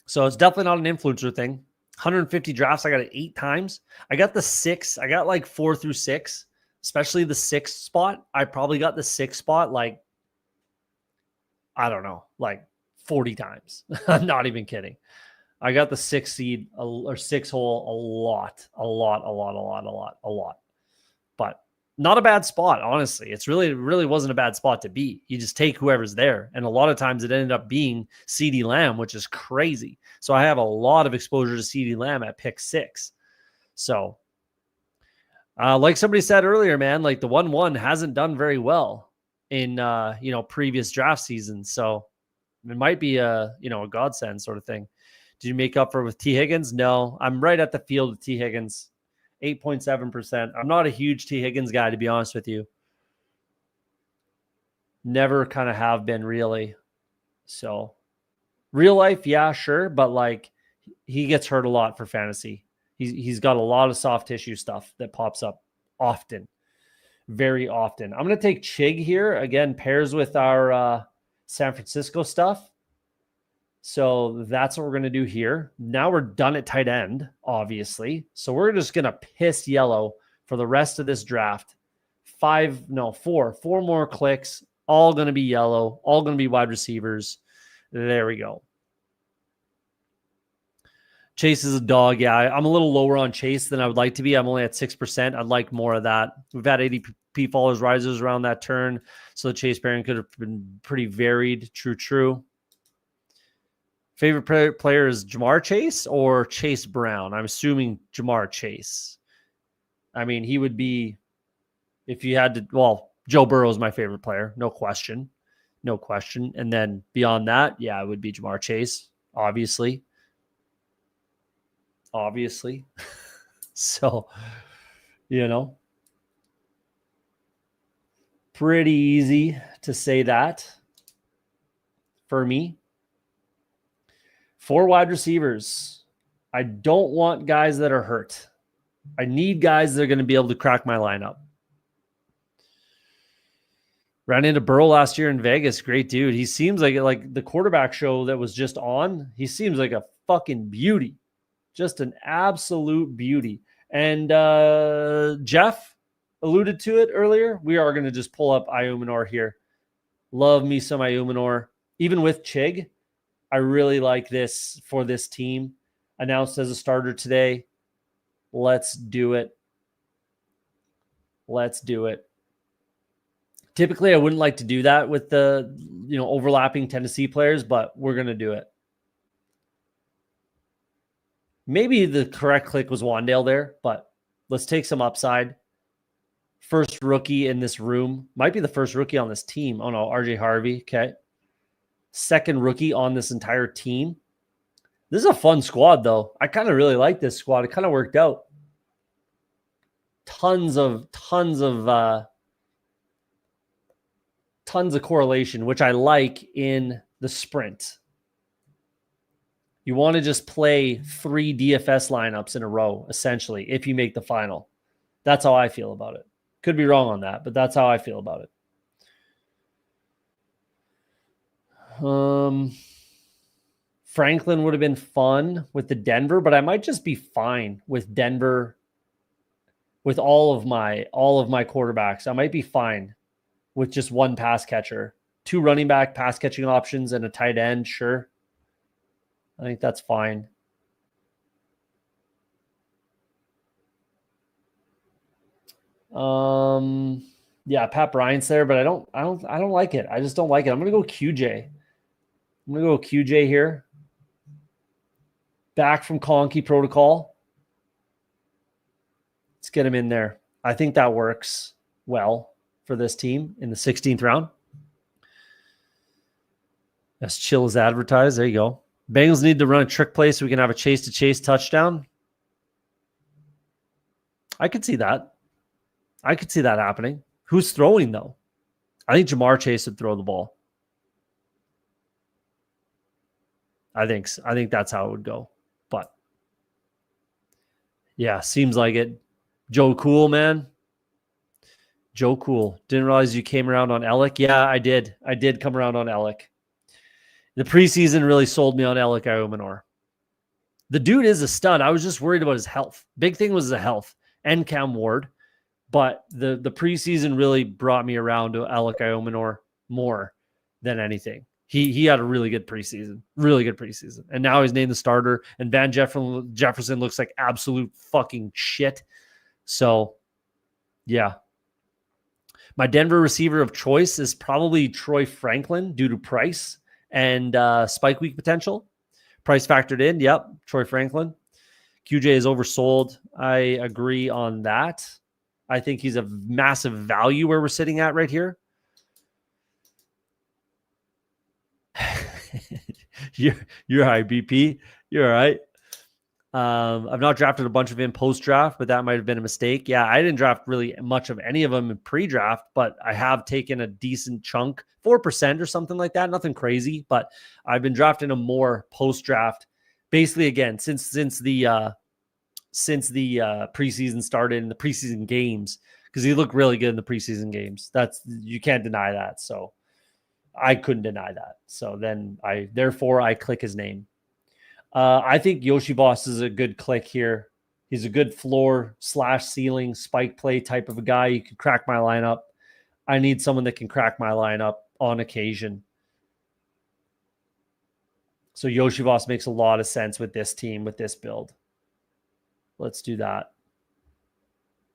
So it's definitely not an influencer thing. 150 drafts, I got it 8 times. I got the 6. I got like 4 through 6, especially the 6th spot. I probably got the 6th spot like, I don't know, like 40 times. I'm not even kidding. I got the 6 seed or 6 hole a lot. But not a bad spot, honestly. It's really wasn't a bad spot to be. You just take whoever's there. And a lot of times it ended up being CeeDee Lamb, which is crazy. So I have a lot of exposure to CeeDee Lamb at pick 6. So like somebody said earlier, man, like the 1-1 hasn't done very well in previous draft seasons. So it might be a godsend sort of thing. Did you make up for it with T. Higgins? No, I'm right at the field with T. Higgins. 8.7%. I'm not a huge T. Higgins guy, to be honest with you. Never kind of have been really. So real life, yeah, sure. But like he gets hurt a lot for fantasy. He's got a lot of soft tissue stuff that pops up often. Very often. I'm going to take Chig here. Again, pairs with our San Francisco stuff. So that's what we're going to do here. Now we're done at tight end, obviously. So we're just going to piss yellow for the rest of this draft. 4 more clicks, all going to be yellow, all going to be wide receivers. There we go. Chase is a dog. Yeah, I'm a little lower on Chase than I would like to be. I'm only at 6%. I'd like more of that. We've had ADP followers, risers around that turn. So the Chase pairing could have been pretty varied. True. Favorite player is Jamar Chase or Chase Brown? I'm assuming Jamar Chase. I mean, he would be, if you had to, well, Joe Burrow is my favorite player. No question. And then beyond that, yeah, it would be Jamar Chase, obviously. So, pretty easy to say that for me. 4 wide receivers. I don't want guys that are hurt. I need guys that are going to be able to crack my lineup. Ran into Burrow last year in Vegas. Great dude. He seems like the quarterback show that was just on. He seems like a fucking beauty. Just an absolute beauty. And Jeff alluded to it earlier. We are going to just pull up Ayumanor here. Love me some Ayumanor. Even with Chig, I really like this for this team. Announced as a starter today. Let's do it. Typically, I wouldn't like to do that with the overlapping Tennessee players, but we're going to do it. Maybe the correct click was Wandale there, but let's take some upside. First rookie in this room. Might be the first rookie on this team. Oh, no, RJ Harvey. Okay. Second rookie on this entire team. This is a fun squad, though. I kind of really like this squad. It kind of worked out. Tons of tons of correlation, which I like in the sprint. You want to just play 3 DFS lineups in a row, essentially, if you make the final. That's how I feel about it. Could be wrong on that, but that's how I feel about it. Franklin would have been fun with the Denver, but I might just be fine with Denver with all of my quarterbacks. I might be fine with just one pass catcher, 2 running back pass catching options, and a tight end. Sure. I think that's fine. Yeah, Pat Bryant's there, but I don't like it. I just don't like it. I'm gonna go QJ. I'm gonna go QJ here. Back from Conky protocol. Let's get him in there. I think that works well for this team in the 16th round. As chill as advertised. There you go. Bengals need to run a trick play so we can have a chase-to-chase touchdown. I could see that. I could see that happening. Who's throwing, though? I think Jamar Chase would throw the ball. I think that's how it would go. But, yeah, seems like it. Joe Cool, man. Joe Cool. Didn't realize you came around on Alec. Yeah, I did. I did come around on Alec. The preseason really sold me on Alec Iomenor. The dude is a stud. I was just worried about his health. Big thing was the health and Cam Ward. But the preseason really brought me around to Alec Iomenor more than anything. He had a really good preseason. Really good preseason. And now he's named the starter. And Van Jefferson looks like absolute fucking shit. So, yeah. My Denver receiver of choice is probably Troy Franklin due to price and spike week potential. Price factored in. Yep. Troy Franklin. QJ is oversold. I agree on that. I think he's a massive value where we're sitting at right here. You're all right, BP. You're all right. I've not drafted a bunch of him post-draft, but that might have been a mistake. Yeah, I didn't draft really much of any of them in pre-draft, but I have taken a decent chunk, 4% or something like that. Nothing crazy, but I've been drafting them more post-draft. Basically, again, since the preseason started in the preseason games, because he looked really good in the preseason games. You can't deny that. So I couldn't deny that. So then therefore I click his name. I think Yoshi Boss is a good click here. He's a good floor / ceiling spike play type of a guy. You could crack my lineup. I need someone that can crack my lineup on occasion. So Yoshi Boss makes a lot of sense with this team, with this build. Let's do that.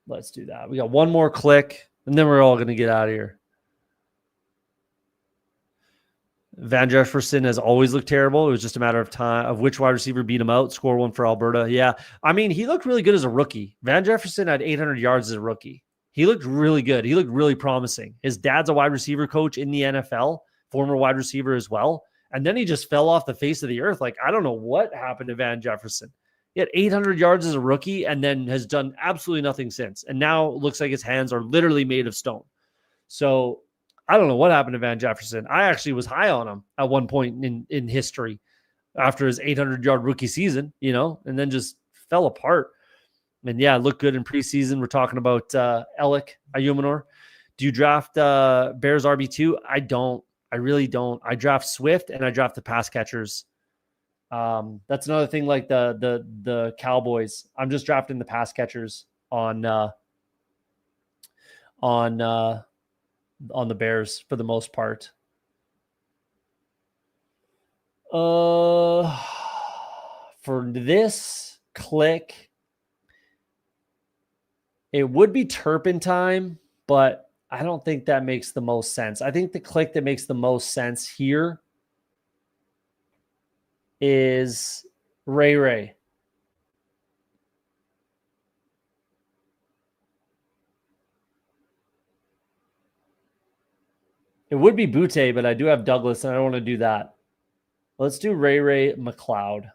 Let's do that. We got one more click, and then we're all going to get out of here. Van Jefferson has always looked terrible. It was just a matter of time of which wide receiver beat him out. Score one for Alberta. Yeah. I mean, he looked really good as a rookie. Van Jefferson had 800 yards as a rookie. He looked really good. He looked really promising. His dad's a wide receiver coach in the NFL, former wide receiver as well. And then he just fell off the face of the earth. Like, I don't know what happened to Van Jefferson. He had 800 yards as a rookie and then has done absolutely nothing since. And now it looks like his hands are literally made of stone. So I don't know what happened to Van Jefferson. I actually was high on him at one point in history after his 800-yard rookie season, and then just fell apart. And yeah, looked good in preseason. We're talking about Alec Iomenor. Do you draft Bears RB2? I don't. I really don't. I draft Swift and I draft the pass catchers. That's another thing like the Cowboys. I'm just drafting the pass catchers on the Bears for the most part. For this click, it would be Turpentine, but I don't think that makes the most sense. I think the click that makes the most sense here is Ray. It would be Butte, but I do have Douglas, and I don't want to do that. Let's do Ray McLeod.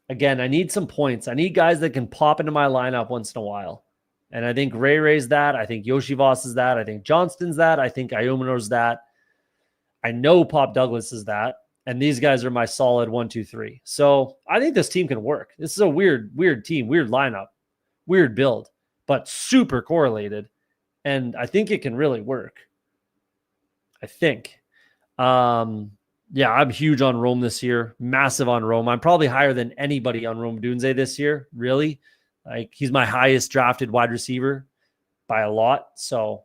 Again, I need some points. I need guys that can pop into my lineup once in a while. And I think Ray Ray's that. I think Yoshi Voss is that. I think Johnston's that. I think Iomanor's that. I know Pop Douglas is that. And these guys are my solid 1, 2, 3. So I think this team can work. This is a weird team, weird lineup, weird build, but super correlated. And I think it can really work. I think. Yeah, I'm huge on Rome this year. Massive on Rome. I'm probably higher than anybody on Rome Odunze this year, really. Like, he's my highest drafted wide receiver by a lot. So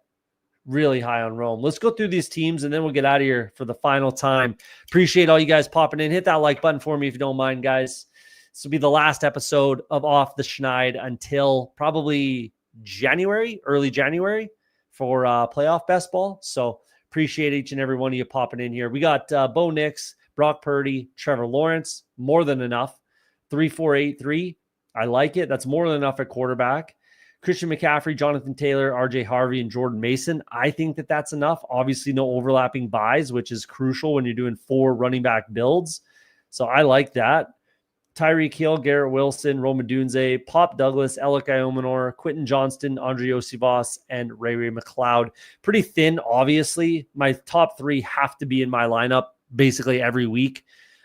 really high on Rome. Let's go through these teams and then we'll get out of here for the final time. Appreciate all you guys popping in. Hit that like button for me if you don't mind, guys. This will be the last episode of Off the Schneid until probably January, early January for playoff best ball. So appreciate each and every one of you popping in here. We got Bo Nix, Brock Purdy, Trevor Lawrence. More than enough. 3-4-8-3. I like it. That's more than enough at quarterback. Christian McCaffrey, Jonathan Taylor, RJ Harvey, and Jordan Mason. I think that that's enough. Obviously, no overlapping buys, which is crucial when you're doing 4 running back builds. So I like that. Tyreek Hill, Garrett Wilson, Rome Odunze, Pop Douglas, Alec Iomanor, Quentin Johnston, Andre Osivas, and Ray McLeod. Pretty thin, obviously. My top 3 have to be in my lineup basically every week.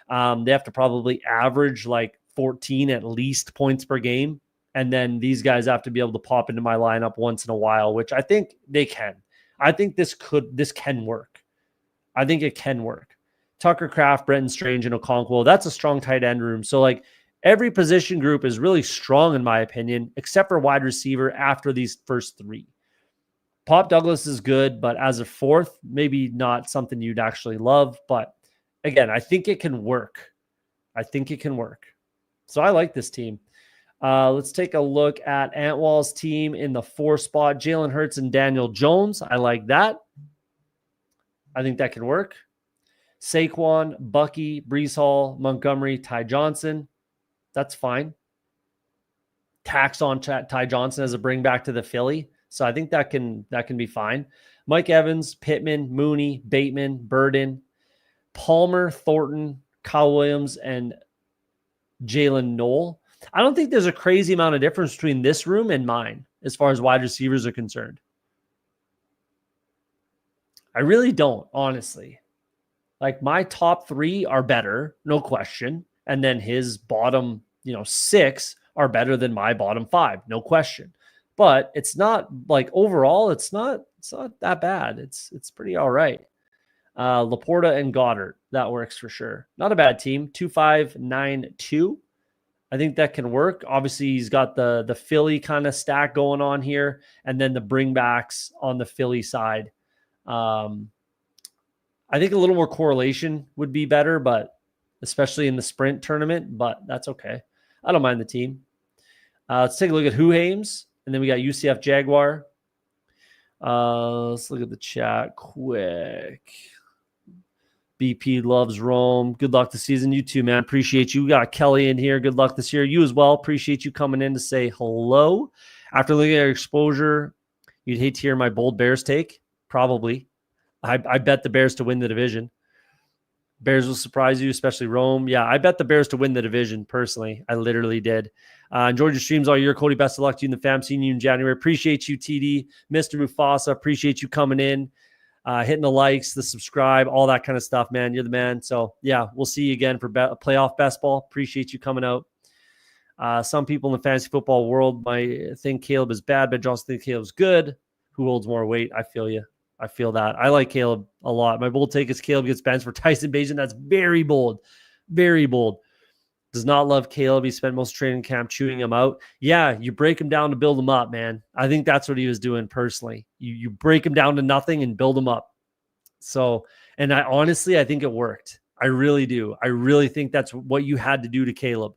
They have to probably average like 14 at least points per game. And then these guys have to be able to pop into my lineup once in a while, which I think they can. I think this can work. I think it can work. Tucker Kraft, Brenton Strange, and Okonkwo. That's a strong tight end room. So like every position group is really strong in my opinion, except for wide receiver after these first 3. Pop Douglas is good, but as a 4th, maybe not something you'd actually love. But again, I think it can work. I think it can work. So I like this team. Let's take a look at Antwall's team in the 4 spot. Jalen Hurts and Daniel Jones. I like that. I think that can work. Saquon, Bucky, Brees Hall, Montgomery, Ty Johnson. That's fine. Tax on Ty Johnson as a bring back to the Philly. So I think that can be fine. Mike Evans, Pittman, Mooney, Bateman, Burden, Palmer, Thornton, Kyle Williams, and Jalen Knoll. I don't think there's a crazy amount of difference between this room and mine as far as wide receivers are concerned. I really don't, honestly. Like my top 3 are better, no question. And then his bottom, 6 are better than my bottom 5, no question. But it's not like overall, it's not that bad. It's pretty all right. Laporta and Goddard, that works for sure. Not a bad team. 2-5-9-2. I think that can work. Obviously, he's got the Philly kind of stack going on here, and then the bringbacks on the Philly side. I think a little more correlation would be better, but especially in the sprint tournament, but that's okay. I don't mind the team. Let's take a look at Who Hames, and then we got UCF Jaguar. Let's look at the chat quick. BP loves Rome. Good luck this season. You too, man. Appreciate you. We got Kelly in here. Good luck this year. You as well. Appreciate you coming in to say hello. After looking at your exposure, you'd hate to hear my bold Bears take. Probably. I bet the Bears to win the division. Bears will surprise you, especially Rome. Yeah, I bet the Bears to win the division, personally. I literally did. Enjoyed your streams all year, Cody. Best of luck to you in the fam. Seeing you in January. Appreciate you, TD. Mr. Mufasa, appreciate you coming in. Hitting the likes, the subscribe, all that kind of stuff, man. You're the man. So, yeah, we'll see you again for playoff best ball. Appreciate you coming out. Some people in the fantasy football world might think Caleb is bad, but Johnson think Caleb's good. Who holds more weight? I feel you. I feel that. I like Caleb a lot. My bold take is Caleb gets benched for Tyson Bagent. That's very bold. Very bold. Does not love Caleb. He spent most of training camp chewing him out. Yeah, you break him down to build him up, man. I think that's what he was doing personally. You break him down to nothing and build him up. So, and I think it worked. I really do. I really think that's what you had to do to Caleb.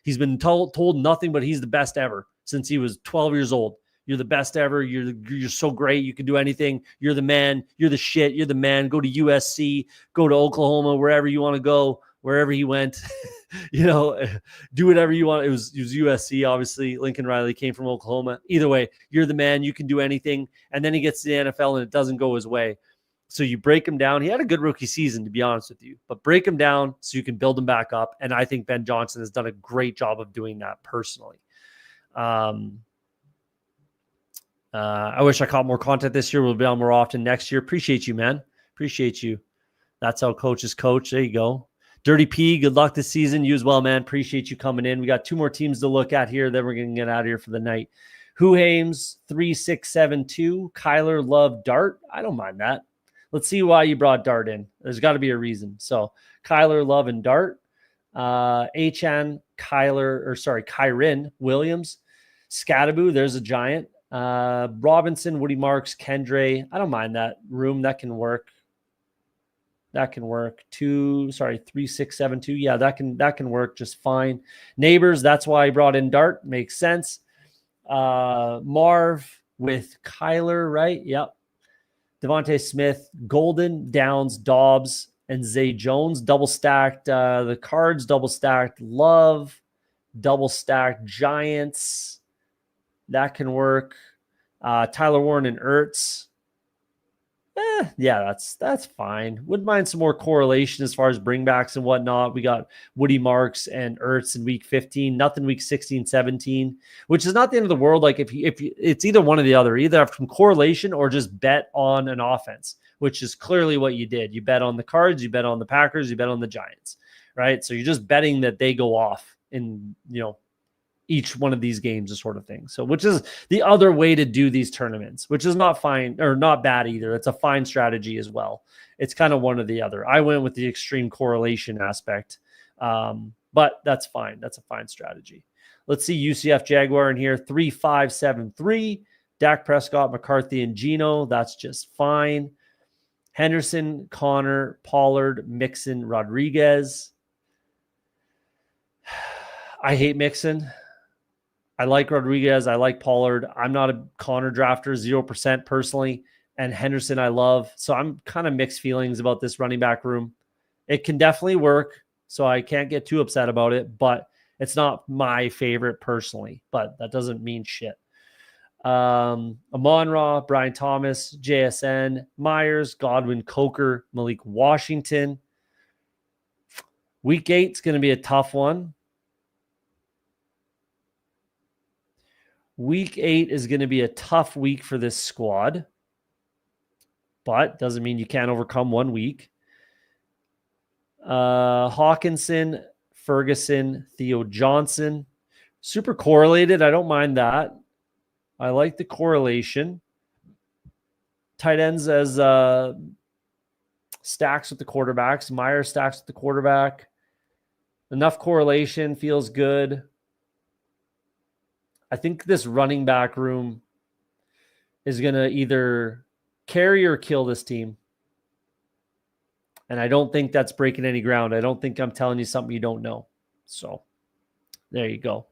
He's been told nothing but he's the best ever since he was 12 years old. You're the best ever. You're so great. You can do anything. You're the man. You're the shit. You're the man. Go to USC. Go to Oklahoma, wherever you want to go, wherever he went. Do whatever you want. It was USC, obviously. Lincoln Riley came from Oklahoma. Either way, you're the man. You can do anything. And then he gets to the NFL and it doesn't go his way. So you break him down. He had a good rookie season, to be honest with you. But break him down so you can build him back up. And I think Ben Johnson has done a great job of doing that personally. I wish I caught more content this year. We'll be on more often next year. Appreciate you, man. Appreciate you. That's how coaches coach. There you go. Dirty P, good luck this season. You as well, man. Appreciate you coming in. We got 2 more teams to look at here. Then we're going to get out of here for the night. Who Hames 3672. Kyler Love Dart. I don't mind that. Let's see why you brought Dart in. There's got to be a reason. So Kyler Love and Dart. Kyron Williams. Scattaboo, there's a giant. Robinson, Woody Marks, Kendre. I don't mind that room. That can work. 3672. Yeah, that can work just fine. Neighbors, that's why I brought in Dart. Makes sense. Marv with Kyler, right? Yep. Devontae Smith, Golden, Downs, Dobbs, and Zay Jones. Double stacked. The Cards, double stacked. Love, double stacked. Giants. That can work. Tyler Warren and Ertz. Yeah, that's fine. Wouldn't mind some more correlation as far as bringbacks and whatnot. We got Woody Marks and Ertz in week 15, nothing week 16, 17, which is not the end of the world. Like if it's either one or the other, either from correlation or just bet on an offense, which is clearly what you did. You bet on the Cards, you bet on the Packers, you bet on the Giants, right? So you're just betting that they go off in, each one of these games, this sort of thing. So, which is the other way to do these tournaments, which is not fine or not bad either. It's a fine strategy as well. It's kind of one or the other. I went with the extreme correlation aspect, but that's fine. That's a fine strategy. Let's see UCF Jaguar in here, 3-5-7-3. Dak Prescott, McCarthy, and Geno. That's just fine. Henderson, Connor, Pollard, Mixon, Rodriguez. I hate Mixon. I like Rodriguez. I like Pollard. I'm not a Connor drafter, 0% personally. And Henderson I love. So I'm kind of mixed feelings about this running back room. It can definitely work, so I can't get too upset about it, but it's not my favorite personally. But that doesn't mean shit. Amon-Ra, Brian Thomas, JSN, Myers, Godwin, Coker, Malik Washington. Week 8 is going to be a tough one. Week 8 is going to be a tough week for this squad, but doesn't mean you can't overcome one week. Hawkinson, Ferguson, Theo Johnson. Super correlated. I don't mind that. I like the correlation. Tight ends as stacks with the quarterbacks. Meyer stacks with the quarterback. Enough correlation. Feels good. I think this running back room is going to either carry or kill this team. And I don't think that's breaking any ground. I don't think I'm telling you something you don't know. So there you go.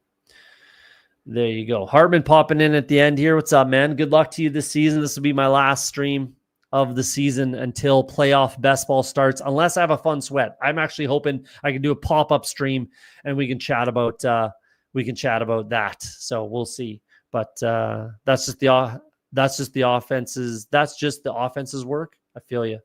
There you go. Hartman popping in at the end here. What's up, man? Good luck to you this season. This will be my last stream of the season until playoff best ball starts, unless I have a fun sweat. I'm actually hoping I can do a pop-up stream and we can chat about that. So we'll see. But that's just the offenses. That's just the offenses work. I feel you.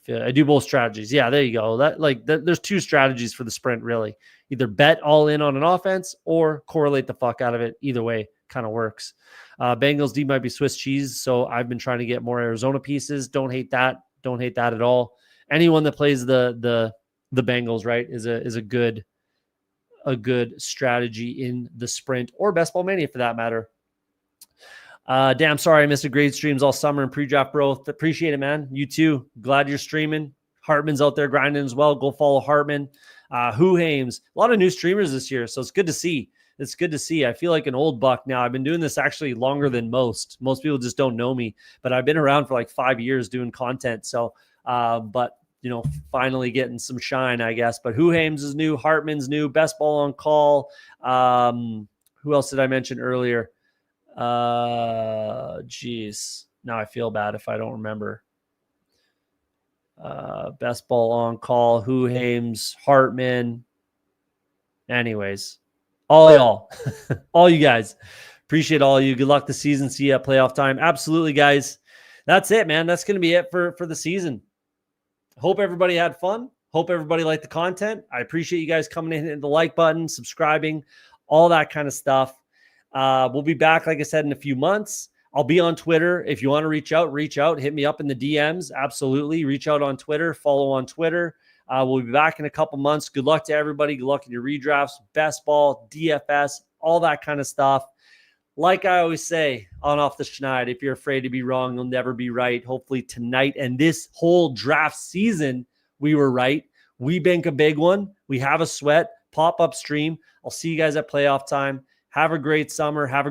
I do both strategies. Yeah, there you go. There's 2 strategies for the sprint, really. Either bet all in on an offense or correlate the fuck out of it. Either way kind of works. Bengals D might be Swiss cheese, so I've been trying to get more Arizona pieces. Don't hate that. Don't hate that at all. Anyone that plays the Bengals, right, is a good strategy in the sprint or Best Ball Mania for that matter. Damn, sorry I missed a great streams all summer and pre-draft, bro. Appreciate it, man. You too. Glad you're streaming. Hartman's out there grinding as well. Go follow Hartman. Who Hames. A lot of new streamers this year, so it's good to see. It's good to see. I feel like an old buck now. I've been doing this actually longer than most. Most people just don't know me, but I've been around for like 5 years doing content. So, but finally getting some shine, I guess. But Who Hames is new. Hartman's new. Best Ball on call. Who else did I mention earlier? Geez. Now I feel bad if I don't remember. Best Ball on call. Who Hames, Hartman. Anyways, all y'all, all you guys. Appreciate all of you. Good luck this season. See you at playoff time. Absolutely, guys. That's it, man. That's going to be it for the season. Hope everybody had fun. Hope everybody liked the content. I appreciate you guys coming in, hitting the like button, subscribing, all that kind of stuff. We'll be back, like I said, in a few months. I'll be on Twitter. If you want to reach out, hit me up in the DMs. Absolutely. Reach out on Twitter, follow on Twitter. We'll be back in a couple months. Good luck to everybody. Good luck in your redrafts, best ball, DFS, all that kind of stuff. Like I always say on Off the Schneid, if you're afraid to be wrong, you'll never be right. Hopefully tonight and this whole draft season, we were right. We bank a big one. We have a sweat, pop-up stream. I'll see you guys at playoff time. Have a great summer. Have a